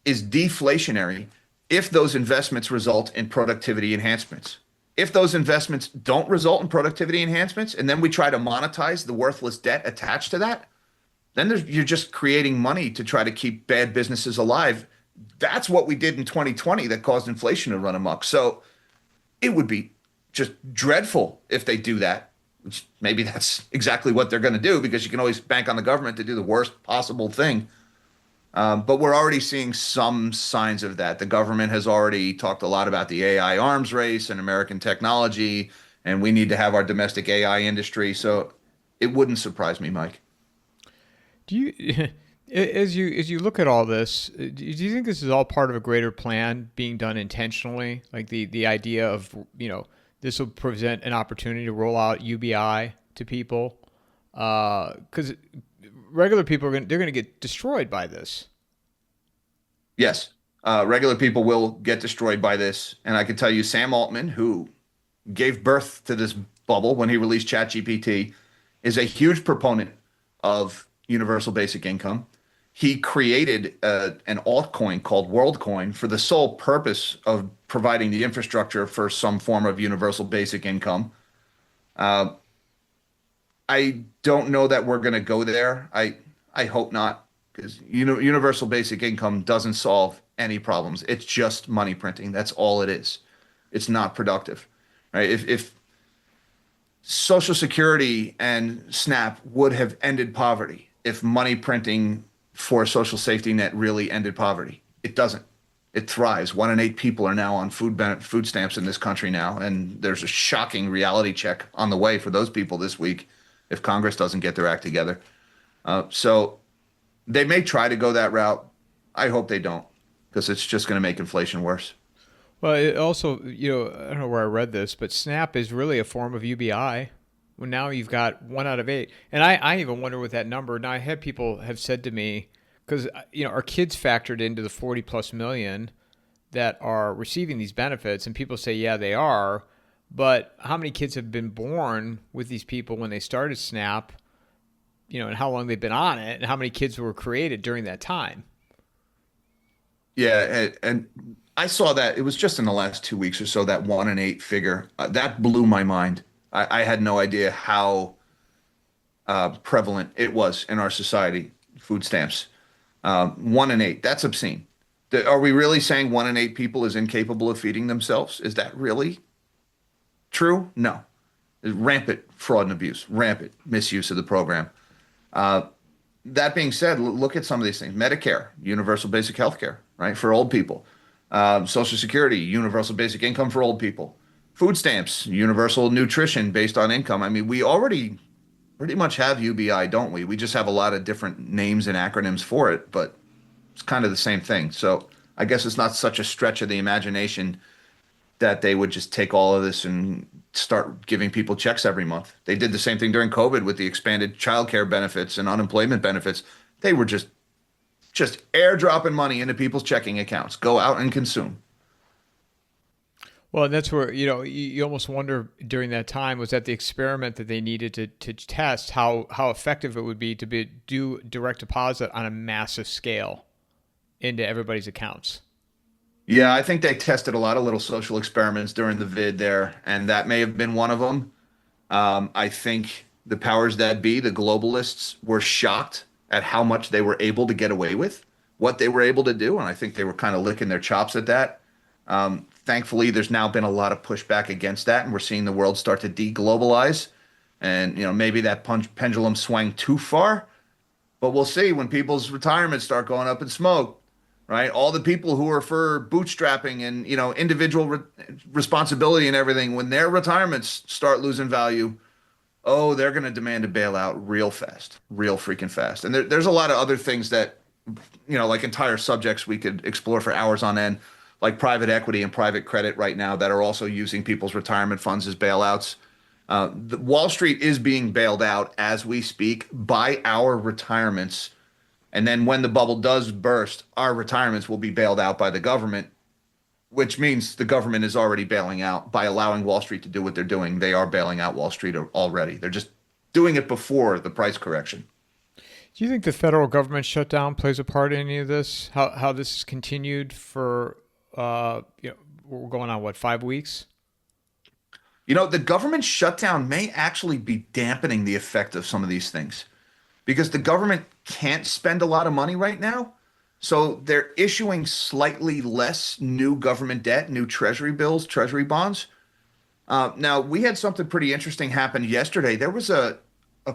is deflationary if those investments result in productivity enhancements. If those investments don't result in productivity enhancements, and then we try to monetize the worthless debt attached to that, then you're just creating money to try to keep bad businesses alive. That's what we did in 2020 that caused inflation to run amok. So it would be just dreadful if they do that, which maybe that's exactly what they're going to do because you can always bank on the government to do the worst possible thing. But we're already seeing some signs of that. The government has already talked a lot about the AI arms race and American technology, and we need to have our domestic AI industry. So it wouldn't surprise me, Mike. Do you, as you look at all this, do you think this is all part of a greater plan being done intentionally? Like the idea of this will present an opportunity to roll out UBI to people, because regular people they're going to get destroyed by this. Yes, regular people will get destroyed by this. And I can tell you, Sam Altman, who gave birth to this bubble when he released ChatGPT, is a huge proponent of universal basic income. He created an altcoin called WorldCoin for the sole purpose of providing the infrastructure for some form of universal basic income. Uh, I don't know that we're going to go there. I hope not, because universal basic income doesn't solve any problems. It's just money printing. That's all it is. It's not productive, right? If Social Security and SNAP would have ended poverty, if money printing for a social safety net really ended poverty, it doesn't. It thrives. 1 in 8 people are now on food stamps in this country now, and there's a shocking reality check on the way for those people this week if Congress doesn't get their act together. So they may try to go that route. I hope they don't, because it's just going to make inflation worse. Well, it also, I don't know where I read this, but SNAP is really a form of UBI. Well, now you've got 1 out of 8, and I even wonder with that number. Now I had people have said to me, because our kids factored into the 40 plus million that are receiving these benefits, and people say, yeah, they are, but how many kids have been born with these people when they started SNAP? And how long they've been on it, and how many kids were created during that time. Yeah, and I saw that it was just in the last 2 weeks or so, that 1 in 8 figure. That blew my mind. I had no idea how prevalent it was in our society, food stamps. 1 in 8, that's obscene. Are we really saying 1 in 8 people is incapable of feeding themselves? Is that really true? No. Rampant fraud and abuse, rampant misuse of the program. That being said, look at some of these things. Medicare, universal basic health care, right, for old people. Social Security, universal basic income for old people. Food stamps, universal nutrition based on income. I mean, we already pretty much have UBI, don't we? We just have a lot of different names and acronyms for it, but it's kind of the same thing. So I guess it's not such a stretch of the imagination that they would just take all of this and start giving people checks every month. They did the same thing during COVID with the expanded childcare benefits and unemployment benefits. They were just airdropping money into people's checking accounts. Go out and consume. Well, and that's where you almost wonder during that time, was that the experiment that they needed to test how effective it would be to do direct deposit on a massive scale into everybody's accounts. Yeah, I think they tested a lot of little social experiments during the vid there, and that may have been one of them. I think the powers that be, the globalists, were shocked at how much they were able to get away with, what they were able to do, and I think they were kind of licking their chops at that. Thankfully, there's now been a lot of pushback against that, and we're seeing the world start to deglobalize. And maybe that pendulum swung too far. But we'll see when people's retirements start going up in smoke, right? All the people who are for bootstrapping and individual responsibility and everything, when their retirements start losing value, oh, they're going to demand a bailout real fast, real freaking fast. And there's a lot of other things that, like entire subjects we could explore for hours on end, like private equity and private credit right now that are also using people's retirement funds as bailouts. Wall Street is being bailed out as we speak by our retirements. And then when the bubble does burst, our retirements will be bailed out by the government, which means the government is already bailing out by allowing Wall Street to do what they're doing. They are bailing out Wall Street already. They're just doing it before the price correction. Do you think the federal government shutdown plays a part in any of this? How this has continued for we're going on what, 5 weeks? The government shutdown may actually be dampening the effect of some of these things because the government can't spend a lot of money right now. So they're issuing slightly less new government debt, new treasury bills, treasury bonds. Now, we had something pretty interesting happen yesterday. There was a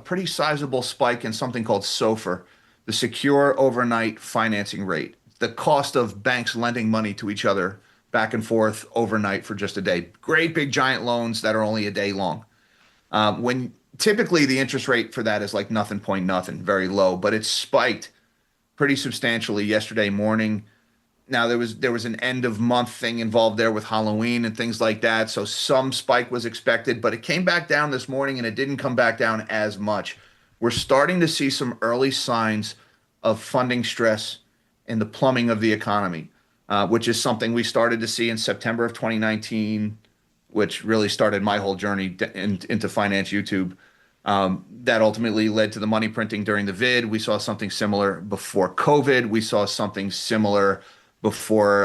pretty sizable spike in something called SOFR, the Secure Overnight Financing Rate, the cost of banks lending money to each other back and forth overnight for just a day. Great big giant loans that are only a day long. When typically the interest rate for that is like nothing point nothing, very low, but it spiked pretty substantially yesterday morning. Now there was an end of month thing involved there with Halloween and things like that, so some spike was expected, but it came back down this morning and it didn't come back down as much. We're starting to see some early signs of funding stress in the plumbing of the economy, which is something we started to see in September of 2019, which really started my whole journey into finance YouTube. That ultimately led to the money printing during the vid. We saw something similar before COVID. We saw something similar before,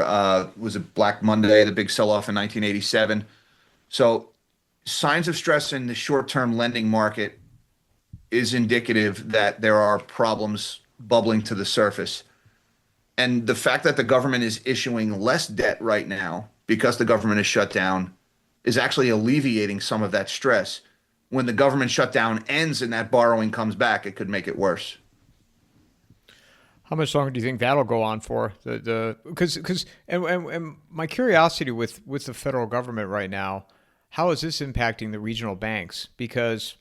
was it Black Monday, the big sell-off in 1987. So signs of stress in the short-term lending market is indicative that there are problems bubbling to the surface. And the fact that the government is issuing less debt right now because the government is shut down is actually alleviating some of that stress. When the government shutdown ends and that borrowing comes back, it could make it worse. How much longer do you think that'll go on for? And my curiosity with the federal government right now, how is this impacting the regional banks? Because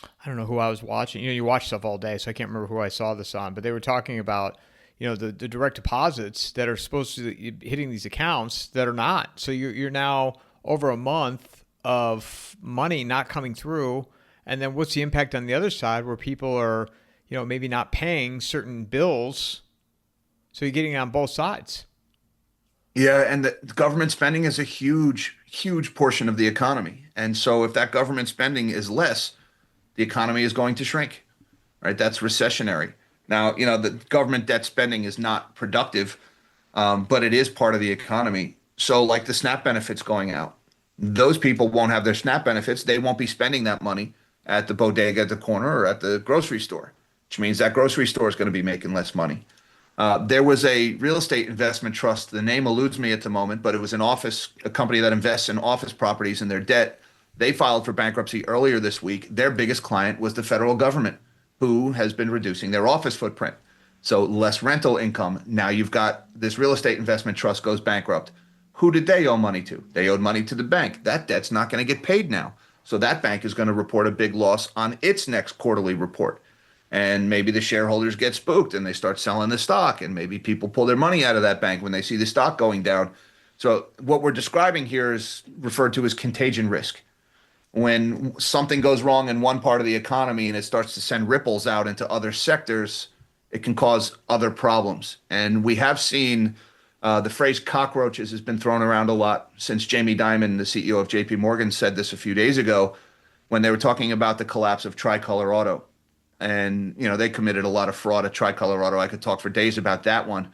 I don't know who I was watching. You watch stuff all day, so I can't remember who I saw this on, but they were talking about the direct deposits that are supposed to be hitting these accounts that are not. So you're now over a month of money not coming through, and then what's the impact on the other side where people are maybe not paying certain bills, so you're getting it on both sides. Yeah, and the government spending is a huge, huge portion of the economy. And so if that government spending is less, the economy is going to shrink, right? That's recessionary. Now, the government debt spending is not productive, but it is part of the economy. So like the SNAP benefits going out, those people won't have their SNAP benefits. They won't be spending that money at the bodega at the corner or at the grocery store, which means that grocery store is going to be making less money. There was a real estate investment trust. The name eludes me at the moment, but it was a company that invests in office properties and their debt. They filed for bankruptcy earlier this week. Their biggest client was the federal government, who has been reducing their office footprint. So less rental income. Now you've got this real estate investment trust goes bankrupt. Who did they owe money to? They owed money to the bank. That debt's not going to get paid now. So that bank is going to report a big loss on its next quarterly report. And maybe the shareholders get spooked and they start selling the stock. And maybe people pull their money out of that bank when they see the stock going down. So what we're describing here is referred to as contagion risk. When something goes wrong in one part of the economy and it starts to send ripples out into other sectors, it can cause other problems. And we have seen the phrase cockroaches has been thrown around a lot since Jamie Dimon, the CEO of JP Morgan, said this a few days ago when they were talking about the collapse of Tricolor Auto. And, they committed a lot of fraud at Tricolor Auto. I could talk for days about that one.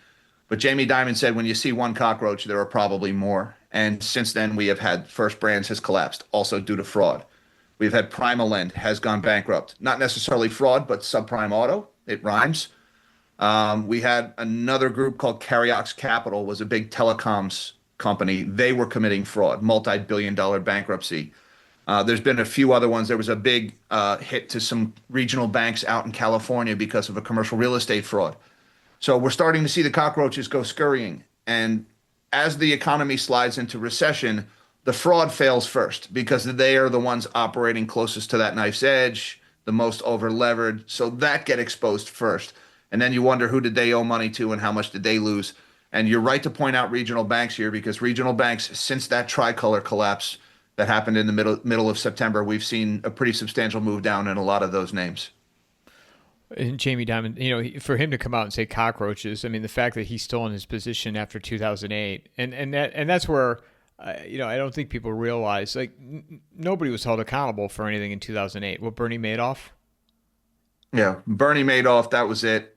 But Jamie Dimon said, when you see one cockroach, there are probably more. And since then, we have had First Brands has collapsed, also due to fraud. We've had PrimaLend has gone bankrupt. Not necessarily fraud, but subprime auto. It rhymes. We had another group called Carriox Capital, was a big telecoms company. They were committing fraud, multi-billion-dollar bankruptcy. There's been a few other ones. There was a big hit to some regional banks out in California because of a commercial real estate fraud. So we're starting to see the cockroaches go scurrying. And as the economy slides into recession, the fraud fails first because they are the ones operating closest to that knife's edge, the most over levered. So that get exposed first. And then you wonder who did they owe money to and how much did they lose. And you're right to point out regional banks here because regional banks, since that tricolor collapse that happened in the middle of September, we've seen a pretty substantial move down in a lot of those names. And Jamie Dimon, for him to come out and say cockroaches, I mean, the fact that he's still in his position after 2008, and that's where, I don't think people realize like nobody was held accountable for anything in 2008. What, Bernie Madoff? Yeah, Bernie Madoff, that was it.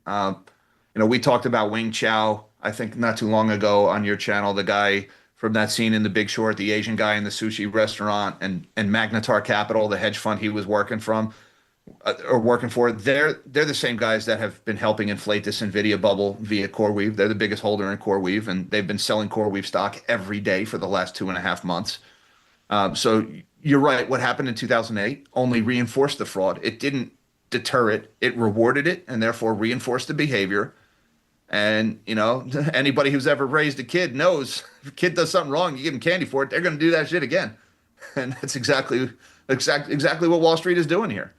We talked about Wing Chao, I think not too long ago on your channel, the guy from that scene in The Big Short, the Asian guy in the sushi restaurant, and Magnetar Capital, the hedge fund he was working from or working for. They're the same guys that have been helping inflate this Nvidia bubble via CoreWeave. They're the biggest holder in CoreWeave, and they've been selling CoreWeave stock every day for the last 2.5 months. So you're right. What happened in 2008 only reinforced the fraud. It didn't deter it. It rewarded it and therefore reinforced the behavior. And, anybody who's ever raised a kid knows if a kid does something wrong, you give them candy for it, they're going to do that shit again. And that's exactly what Wall Street is doing here.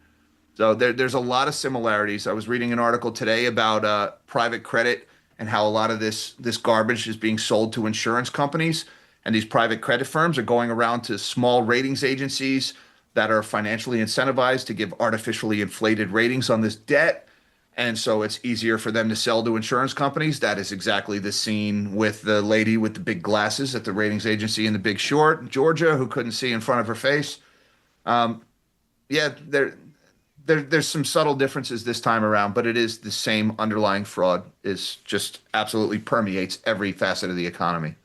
So there's a lot of similarities. I was reading an article today about private credit and how a lot of this garbage is being sold to insurance companies. And these private credit firms are going around to small ratings agencies that are financially incentivized to give artificially inflated ratings on this debt. And so it's easier for them to sell to insurance companies. That is exactly the scene with the lady with the big glasses at the ratings agency in The Big Short, Georgia, who couldn't see in front of her face. Yeah, there's some subtle differences this time around, but it is the same underlying fraud. Is just absolutely permeates every facet of the economy.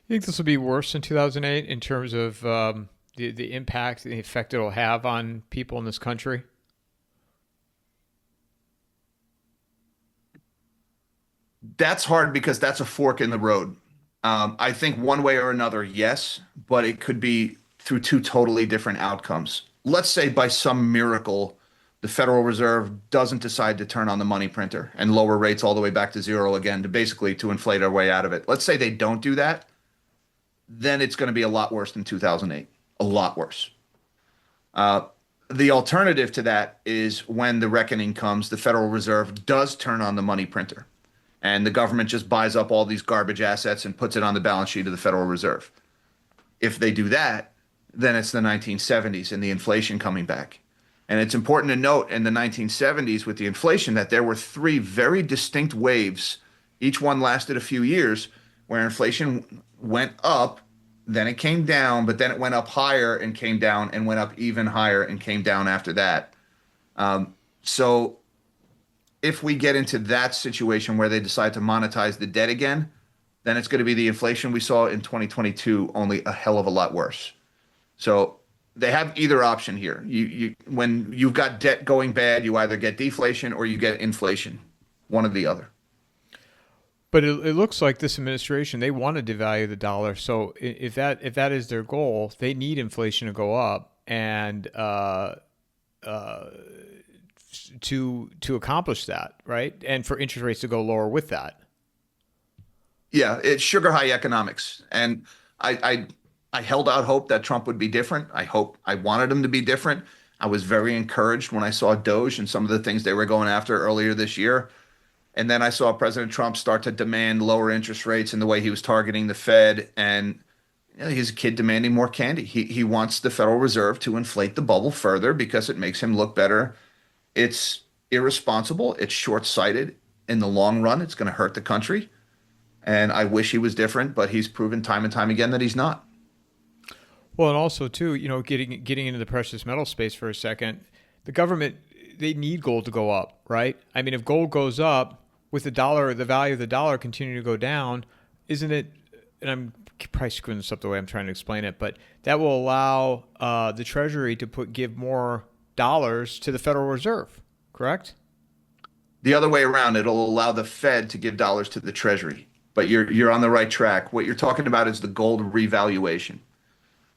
You think this will be worse in 2008 in terms of the impact, the effect it'll have on people in this country? That's hard because that's a fork in the road. I think one way or another, yes, but it could be through two totally different outcomes. Let's say by some miracle, the Federal Reserve doesn't decide to turn on the money printer and lower rates all the way back to zero again to basically to inflate our way out of it. Let's say they don't do that, then it's going to be a lot worse than 2008, a lot worse. The alternative to that is when the reckoning comes, the Federal Reserve does turn on the money printer and the government just buys up all these garbage assets and puts it on the balance sheet of the Federal Reserve. If they do that, then it's the 1970s and the inflation coming back. And it's important to note in the 1970s with the inflation that there were three very distinct waves. Each one lasted a few years where inflation went up, then it came down, but then it went up higher and came down and went up even higher and came down after that. So if we get into that situation where they decide to monetize the debt again, then it's going to be the inflation we saw in 2022, only a hell of a lot worse. So they have either option here. When you've got debt going bad, you either get deflation or you get inflation, one or the other. But it looks like this administration, they want to devalue the dollar. So if that is their goal, they need inflation to go up and to accomplish that, right? And for interest rates to go lower with that. Yeah, it's sugar high economics. And I held out hope that Trump would be different. I wanted him to be different. I was very encouraged when I saw Doge and some of the things they were going after earlier this year. And then I saw President Trump start to demand lower interest rates in the way he was targeting the Fed. And he's a kid demanding more candy. He wants the Federal Reserve to inflate the bubble further because it makes him look better. It's irresponsible. It's short-sighted. In the long run, it's going to hurt the country. And I wish he was different, but he's proven time and time again that he's not. Well, and also too, getting into the precious metal space for a second, the government, they need gold to go up, right? I mean, if gold goes up with the dollar, the value of the dollar continuing to go down, isn't it? And I'm probably screwing this up the way I'm trying to explain it, but that will allow the Treasury to give more dollars to the Federal Reserve, correct? The other way around, it'll allow the Fed to give dollars to the Treasury. But you're on the right track. What you're talking about is the gold revaluation.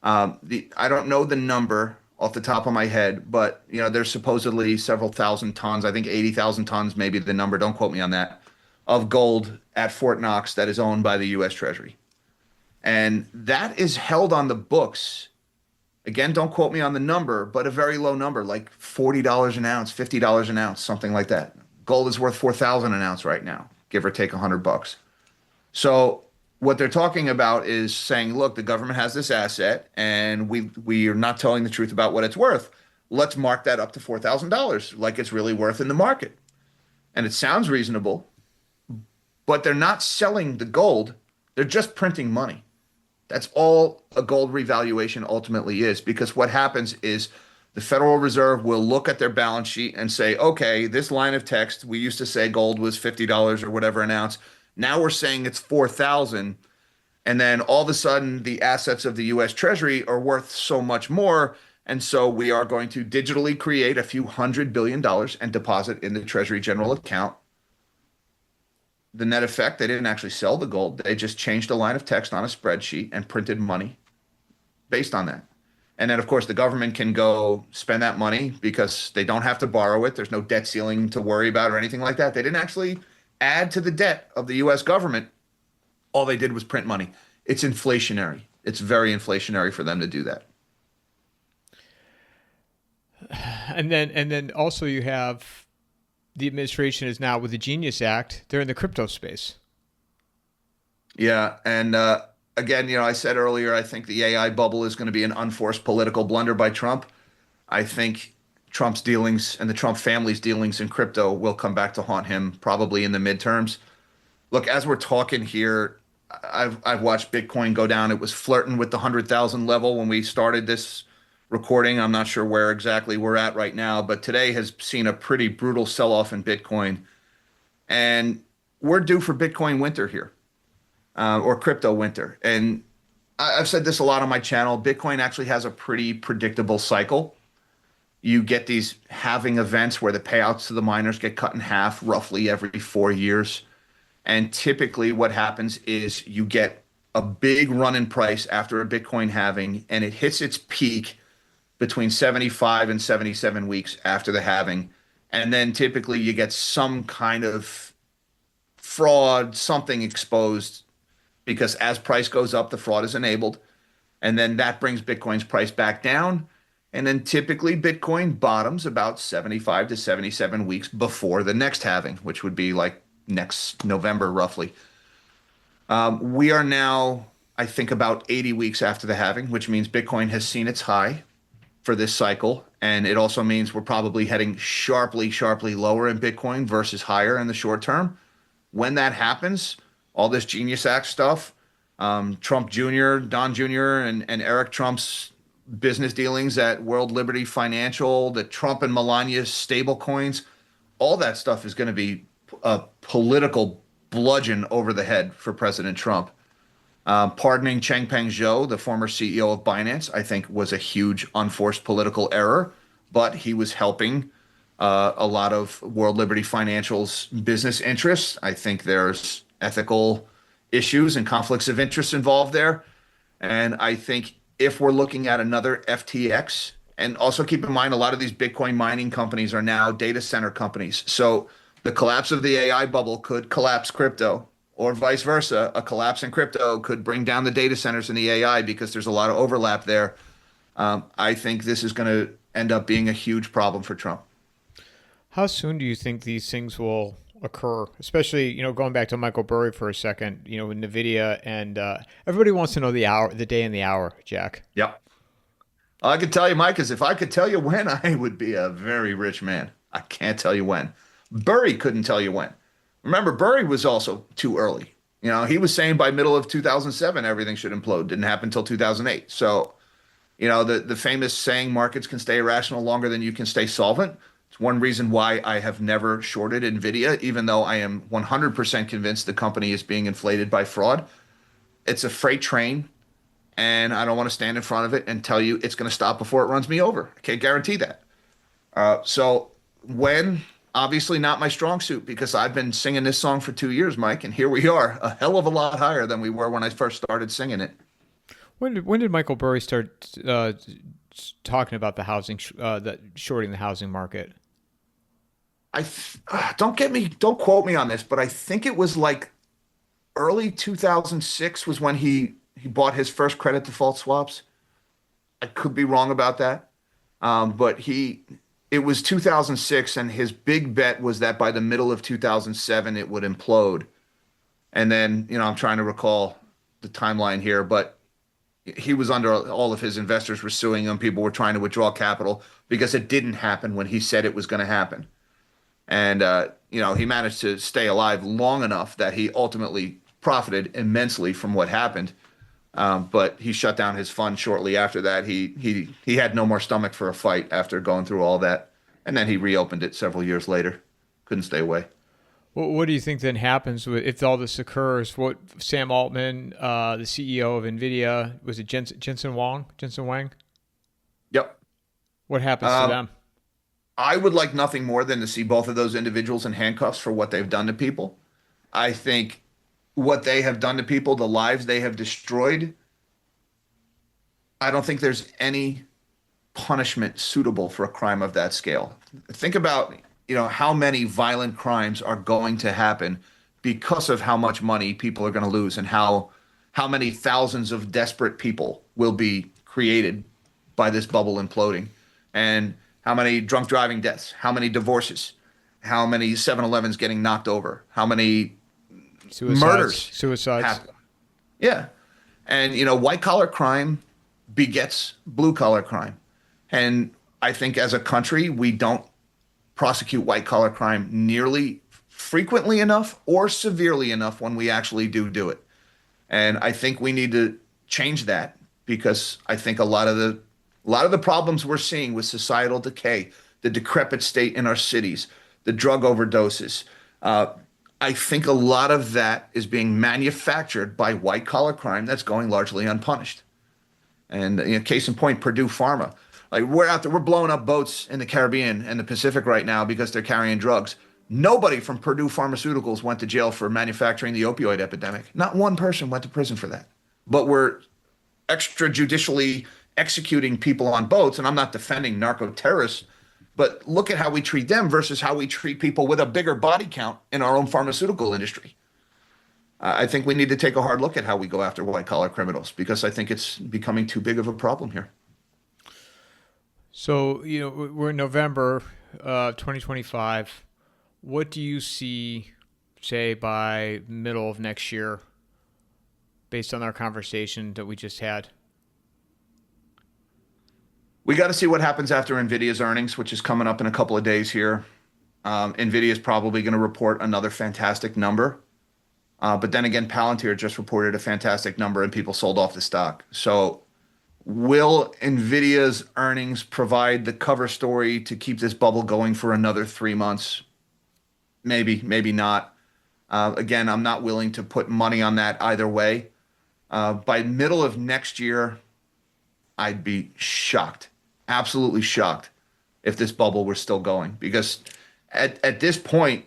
I don't know the number off the top of my head, but there's supposedly several thousand tons. I think 80,000 tons, maybe the number. Don't quote me on that, of gold at Fort Knox that is owned by the U.S. Treasury, and that is held on the books. Again, don't quote me on the number, but a very low number, like $40 an ounce, $50 an ounce, something like that. Gold is worth 4,000 an ounce right now, give or take $100. So what they're talking about is saying, look, the government has this asset, and we are not telling the truth about what it's worth. Let's mark that up to $4,000, like it's really worth in the market. And it sounds reasonable, but they're not selling the gold. They're just printing money. That's all a gold revaluation ultimately is, because what happens is the Federal Reserve will look at their balance sheet and say, okay, this line of text, we used to say gold was $50 or whatever an ounce. Now we're saying it's 4,000. And then all of a sudden the assets of the US Treasury are worth so much more. And so we are going to digitally create a few $100 billion and deposit in the Treasury general account. The net effect, they didn't actually sell the gold. They just changed a line of text on a spreadsheet and printed money based on that. And then, of course, the government can go spend that money because they don't have to borrow it. There's no debt ceiling to worry about or anything like that. They didn't actually add to the debt of the U.S. government. All they did was print money. It's inflationary. It's very inflationary for them to do that. And then also you have the administration is now with the Genius Act. They're in the crypto space. Yeah, and again, I said earlier, I think the AI bubble is going to be an unforced political blunder by Trump. I think Trump's dealings and the Trump family's dealings in crypto will come back to haunt him probably in the midterms. Look, as we're talking here, I've watched Bitcoin go down. It was flirting with the 100,000 level when we started this recording. I'm not sure where exactly we're at right now, but today has seen a pretty brutal sell-off in Bitcoin. And we're due for Bitcoin winter here, or crypto winter. And I've said this a lot on my channel. Bitcoin actually has a pretty predictable cycle. You get these halving events where the payouts to the miners get cut in half roughly every 4 years. And typically what happens is you get a big run in price after a Bitcoin halving, and it hits its peak between 75 and 77 weeks after the halving. And then typically you get some kind of fraud, something exposed, because as price goes up, the fraud is enabled. And then that brings Bitcoin's price back down. And then typically Bitcoin bottoms about 75 to 77 weeks before the next halving, which would be like next November, roughly. We are now, I think, about 80 weeks after the halving, which means Bitcoin has seen its high for this cycle. And it also means we're probably heading sharply, sharply lower in Bitcoin versus higher in the short term. When that happens, all this Genius Act stuff, Trump Jr., Don Jr., and Eric Trump's business dealings at World Liberty Financial, the Trump and Melania's stable coins, all that stuff is going to be a political bludgeon over the head for President Trump. Pardoning Changpeng Zhou, the former CEO of Binance, I think was a huge unforced political error, but he was helping a lot of World Liberty Financial's business interests. I think there's ethical issues and conflicts of interest involved there. And I think if we're looking at another FTX, and also keep in mind, a lot of these Bitcoin mining companies are now data center companies. So the collapse of the AI bubble could collapse crypto, or vice versa. A collapse in crypto could bring down the data centers in the AI because there's a lot of overlap there. I think this is going to end up being a huge problem for Trump. How soon do you think these things will occur? Especially, going back to Michael Burry for a second, with Nvidia, and everybody wants to know the hour, the day and the hour, Jack. Yep. All I can tell you, Mike, is if I could tell you when, I would be a very rich man. I can't tell you when. Burry couldn't tell you when. Remember, Burry was also too early. He was saying by middle of 2007, everything should implode. Didn't happen until 2008. So, the famous saying, markets can stay irrational longer than you can stay solvent. It's one reason why I have never shorted Nvidia, even though I am 100% convinced the company is being inflated by fraud. It's a freight train, and I don't want to stand in front of it and tell you it's going to stop before it runs me over. I can't guarantee that. So when... Obviously not my strong suit, because I've been singing this song for 2 years, Mike, and here we are, a hell of a lot higher than we were when I first started singing it. When did Michael Burry start talking about the housing that shorting the housing market? Don't quote me on this, but I think it was like early 2006 was when he bought his first credit default swaps. I could be wrong about that. But it was 2006, and his big bet was that by the middle of 2007 it would implode. And then, I'm trying to recall the timeline here, but he was under all of his investors were suing him. People were trying to withdraw capital because it didn't happen when he said it was going to happen. And, he managed to stay alive long enough that he ultimately profited immensely from what happened. But he shut down his fund shortly after that. He had no more stomach for a fight after going through all that. And then he reopened it several years later. Couldn't stay away. Well, what do you think then happens if all this occurs? What Sam Altman, the CEO of Nvidia, was it Jensen Wang? Jensen Wang? Yep. What happens to them? I would like nothing more than to see both of those individuals in handcuffs for what they've done to people. I think what they have done to people, the lives they have destroyed, I don't think there's any punishment suitable for a crime of that scale. Think about, how many violent crimes are going to happen because of how much money people are going to lose, and how many thousands of desperate people will be created by this bubble imploding, and how many drunk driving deaths, how many divorces, how many 7-Elevens getting knocked over, how many suicides happen. Yeah. And, white collar crime begets blue collar crime. And I think as a country, we don't prosecute white collar crime nearly frequently enough or severely enough when we actually do it. And I think we need to change that, because I think a lot of the problems we're seeing with societal decay, the decrepit state in our cities, the drug overdoses, I think a lot of that is being manufactured by white collar crime that's going largely unpunished. And case in point, Purdue Pharma. Like, we're out there, we're blowing up boats in the Caribbean and the Pacific right now because they're carrying drugs. Nobody from Purdue Pharmaceuticals went to jail for manufacturing the opioid epidemic. Not one person went to prison for that. But we're extrajudicially executing people on boats. And I'm not defending narco terrorists, but look at how we treat them versus how we treat people with a bigger body count in our own pharmaceutical industry. I think we need to take a hard look at how we go after white collar criminals, because I think it's becoming too big of a problem here. So, we're in November 2025. What do you see, say, by middle of next year, based on our conversation that we just had? We got to see what happens after Nvidia's earnings, which is coming up in a couple of days here. Nvidia is probably going to report another fantastic number. But then again, Palantir just reported a fantastic number and people sold off the stock. So will Nvidia's earnings provide the cover story to keep this bubble going for another 3 months? Maybe, maybe not. Again, I'm not willing to put money on that either way. By middle of next year, I'd be shocked, absolutely shocked, if this bubble were still going, because at this point,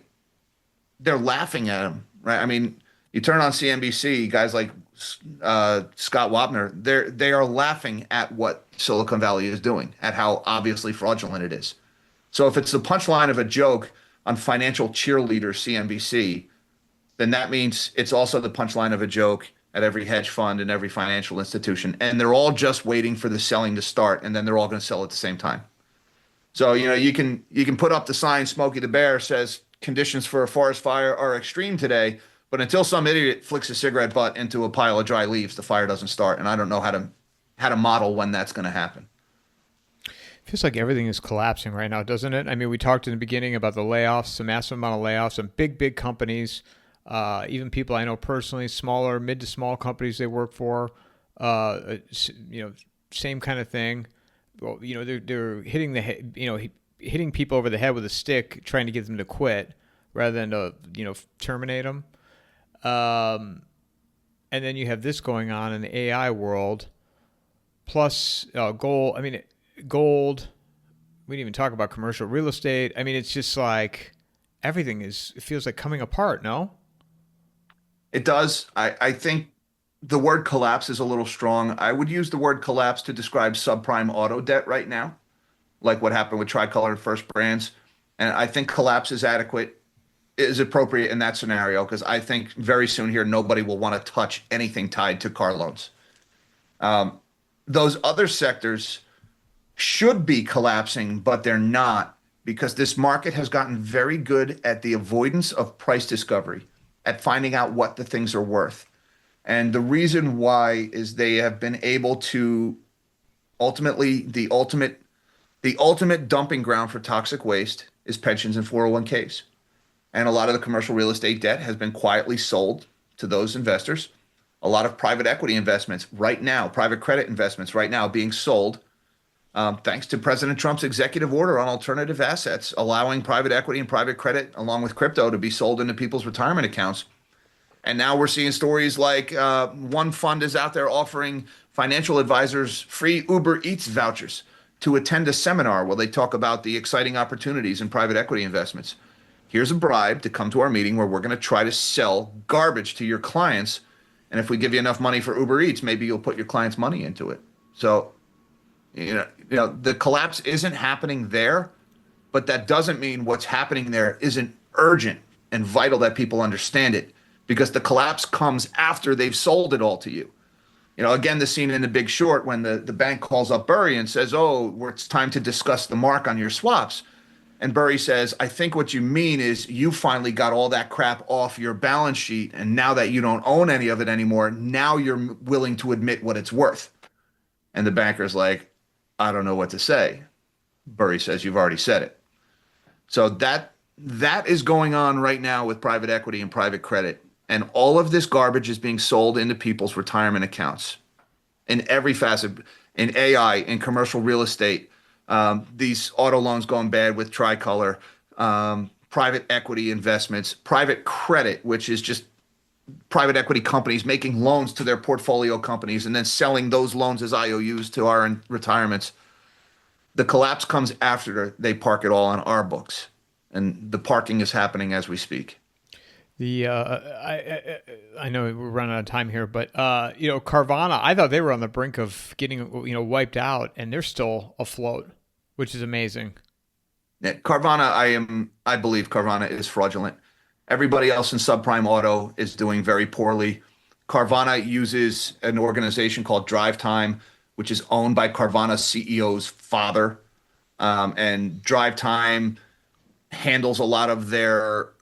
they're laughing at him, right? I mean, you turn on CNBC, guys like Scott Wapner, they are laughing at what Silicon Valley is doing, at how obviously fraudulent it is. So if it's the punchline of a joke on financial cheerleader CNBC, then that means it's also the punchline of a joke at every hedge fund and every financial institution. And they're all just waiting for the selling to start, and then they're all going to sell at the same time. So, you can put up the sign, Smokey the Bear says conditions for a forest fire are extreme today, but until some idiot flicks a cigarette butt into a pile of dry leaves, the fire doesn't start. And I don't know how to model when that's going to happen. Feels like everything is collapsing right now, doesn't it? I mean, we talked in the beginning about the layoffs, a massive amount of layoffs, and big companies, even people I know personally, smaller, mid to small companies they work for, same kind of thing. Well, they're hitting hitting people over the head with a stick, trying to get them to quit rather than to, terminate them. And then you have this going on in the AI world, plus gold. I mean, gold. We didn't even talk about commercial real estate. I mean, it's just like everything it feels like coming apart. No, it does. I think the word collapse is a little strong. I would use the word collapse to describe subprime auto debt right now, like what happened with Tricolor and First Brands. And I think collapse is adequate, is appropriate in that scenario because I think very soon here nobody will want to touch anything tied to car loans. Those other sectors should be collapsing, but they're not because this market has gotten very good at the avoidance of price discovery, at finding out what the things are worth. And the reason why is they have been able to ultimately the ultimate dumping ground for toxic waste is pensions and 401ks. And a lot of the commercial real estate debt has been quietly sold to those investors. A lot of private equity investments right now, private credit investments right now being sold thanks to President Trump's executive order on alternative assets, allowing private equity and private credit, along with crypto, to be sold into people's retirement accounts. And now we're seeing stories like one fund is out there offering financial advisors free Uber Eats vouchers to attend a seminar where they talk about the exciting opportunities in private equity investments. Here's a bribe to come to our meeting where we're going to try to sell garbage to your clients. And if we give you enough money for Uber Eats, maybe you'll put your clients' money into it. So, the collapse isn't happening there, but that doesn't mean what's happening there isn't urgent and vital that people understand it because the collapse comes after they've sold it all to you. Again, the scene in The Big Short when the bank calls up Burry and says, oh, it's time to discuss the mark on your swaps. And Burry says, I think what you mean is you finally got all that crap off your balance sheet. And now that you don't own any of it anymore, now you're willing to admit what it's worth. And the banker's like, I don't know what to say. Burry says, you've already said it. So that is going on right now with private equity and private credit. And all of this garbage is being sold into people's retirement accounts in every facet, in AI, in commercial real estate, these auto loans going bad with Tricolor, private equity investments, private credit, which is just private equity companies making loans to their portfolio companies and then selling those loans as IOUs to our retirements. The collapse comes after they park it all on our books. And the parking is happening as we speak. I know we're running out of time here, but Carvana, I thought they were on the brink of getting wiped out, and they're still afloat, which is amazing. Yeah, I believe Carvana is fraudulent. Everybody else in subprime auto is doing very poorly. Carvana uses an organization called Drive Time, which is owned by Carvana's CEO's father, and Drive Time handles a lot of their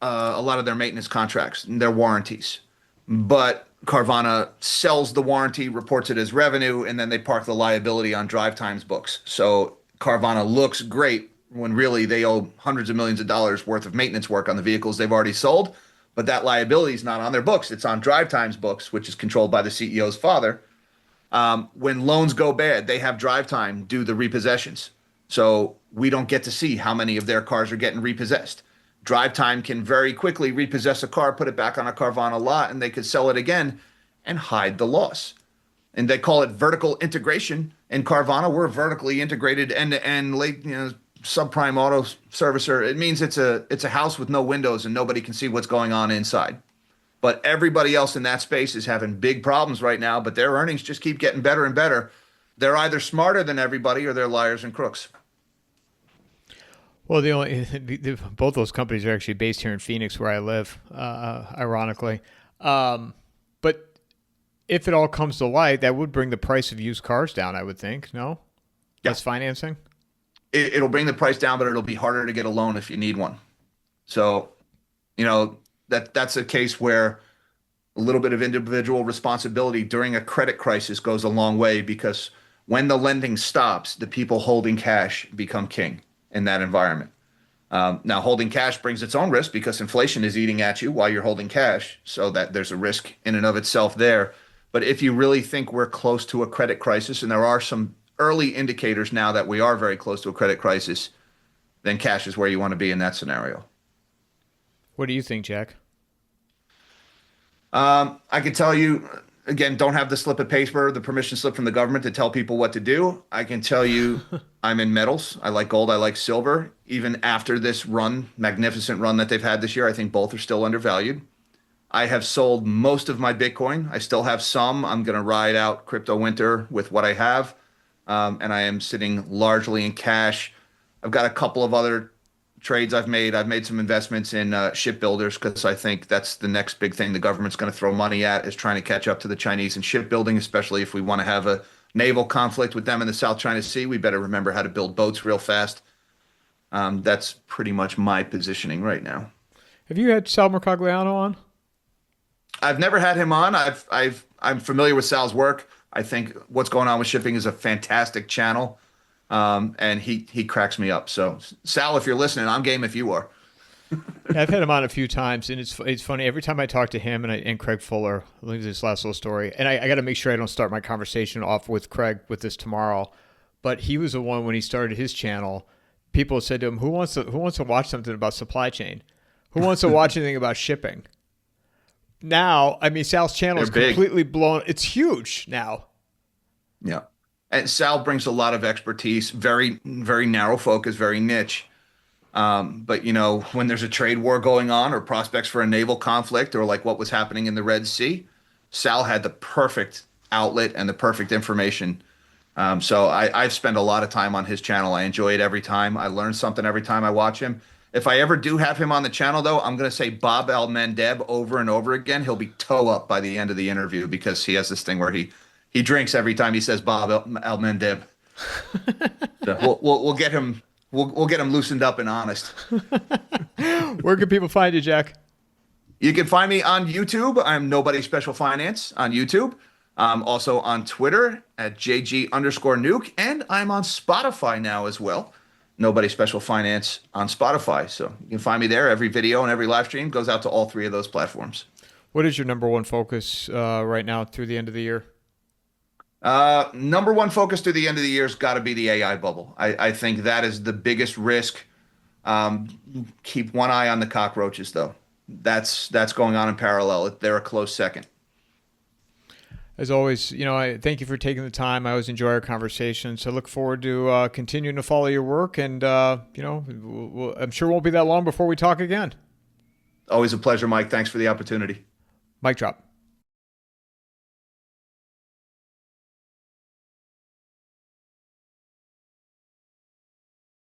maintenance contracts and their warranties. But Carvana sells the warranty, reports it as revenue, and then they park the liability on Drive Time's books. So Carvana looks great when really they owe hundreds of millions of dollars worth of maintenance work on the vehicles they've already sold. But that liability is not on their books. It's on Drive Time's books, which is controlled by the CEO's father. When loans go bad, they have Drive Time do the repossessions. So we don't get to see how many of their cars are getting repossessed. Drive Time can very quickly repossess a car, put it back on a Carvana lot, and they could sell it again and hide the loss. And they call it vertical integration. In Carvana, we're vertically integrated end-to-end subprime auto servicer. It means it's a house with no windows and nobody can see what's going on inside. But everybody else in that space is having big problems right now, but their earnings just keep getting better and better. They're either smarter than everybody or they're liars and crooks. Well, both those companies are actually based here in Phoenix, where I live, ironically. But if it all comes to light, that would bring the price of used cars down, I would think. No? Yeah. Less financing? It'll bring the price down, but it'll be harder to get a loan if you need one. So, that's a case where a little bit of individual responsibility during a credit crisis goes a long way, because when the lending stops, the people holding cash become king in that environment. Now, holding cash brings its own risk because inflation is eating at you while you're holding cash. So that there's a risk in and of itself there. But if you really think we're close to a credit crisis, and there are some early indicators now that we are very close to a credit crisis, then cash is where you want to be in that scenario. What do you think, Jack? I can tell you, again, don't have the slip of paper, the permission slip from the government to tell people what to do. I can tell you I'm in metals. I like gold. I like silver. Even after this magnificent run that they've had this year, I think both are still undervalued. I have sold most of my Bitcoin. I still have some. I'm going to ride out crypto winter with what I have. And I am sitting largely in cash. I've got a couple of other trades I've made. I've made some investments in shipbuilders because I think that's the next big thing the government's going to throw money at is trying to catch up to the Chinese in shipbuilding, especially if we want to have a naval conflict with them in the South China Sea. We better remember how to build boats real fast. That's pretty much my positioning right now. Have you had Sal Mercogliano on? I've never had him on. I'm familiar with Sal's work. I think what's going on with shipping is a fantastic channel, and he cracks me up. So Sal, if you're listening, I'm game if you are. Yeah, I've had him on a few times, and it's funny every time I talk to him and Craig Fuller. Look at this last little story, and I got to make sure I don't start my conversation off with Craig with this tomorrow. But he was the one when he started his channel. People said to him, "Who wants to watch something about supply chain? Who wants to watch anything about shipping?" Now, I mean, Sal's channel is completely blown. It's huge now. Yeah. And Sal brings a lot of expertise, very, very narrow focus, very niche. But, when there's a trade war going on or prospects for a naval conflict or like what was happening in the Red Sea, Sal had the perfect outlet and the perfect information. So I've spent a lot of time on his channel. I enjoy it every time. I learn something every time I watch him. If I ever do have him on the channel, though, I'm going to say Bob Al-Mandeb over and over again. He'll be toe up by the end of the interview because he has this thing where he drinks every time he says Bob Al-Mandeb. So we'll get him loosened up and honest. Where can people find you, Jack? You can find me on YouTube. I'm Nobody Special Finance on YouTube. I'm also on Twitter at JG_Nuke, and I'm on Spotify now as well. Nobody Special Finance on Spotify. So you can find me there. Every video and every live stream goes out to all three of those platforms. What is your number one focus right now through the end of the year? Number one focus through the end of the year has got to be the AI bubble. I think that is the biggest risk. Keep one eye on the cockroaches, though. That's going on in parallel. They're a close second. As always, I thank you for taking the time. I always enjoy our conversations. So I look forward to continuing to follow your work. And, I'm sure it won't be that long before we talk again. Always a pleasure, Mike. Thanks for the opportunity. Mic drop.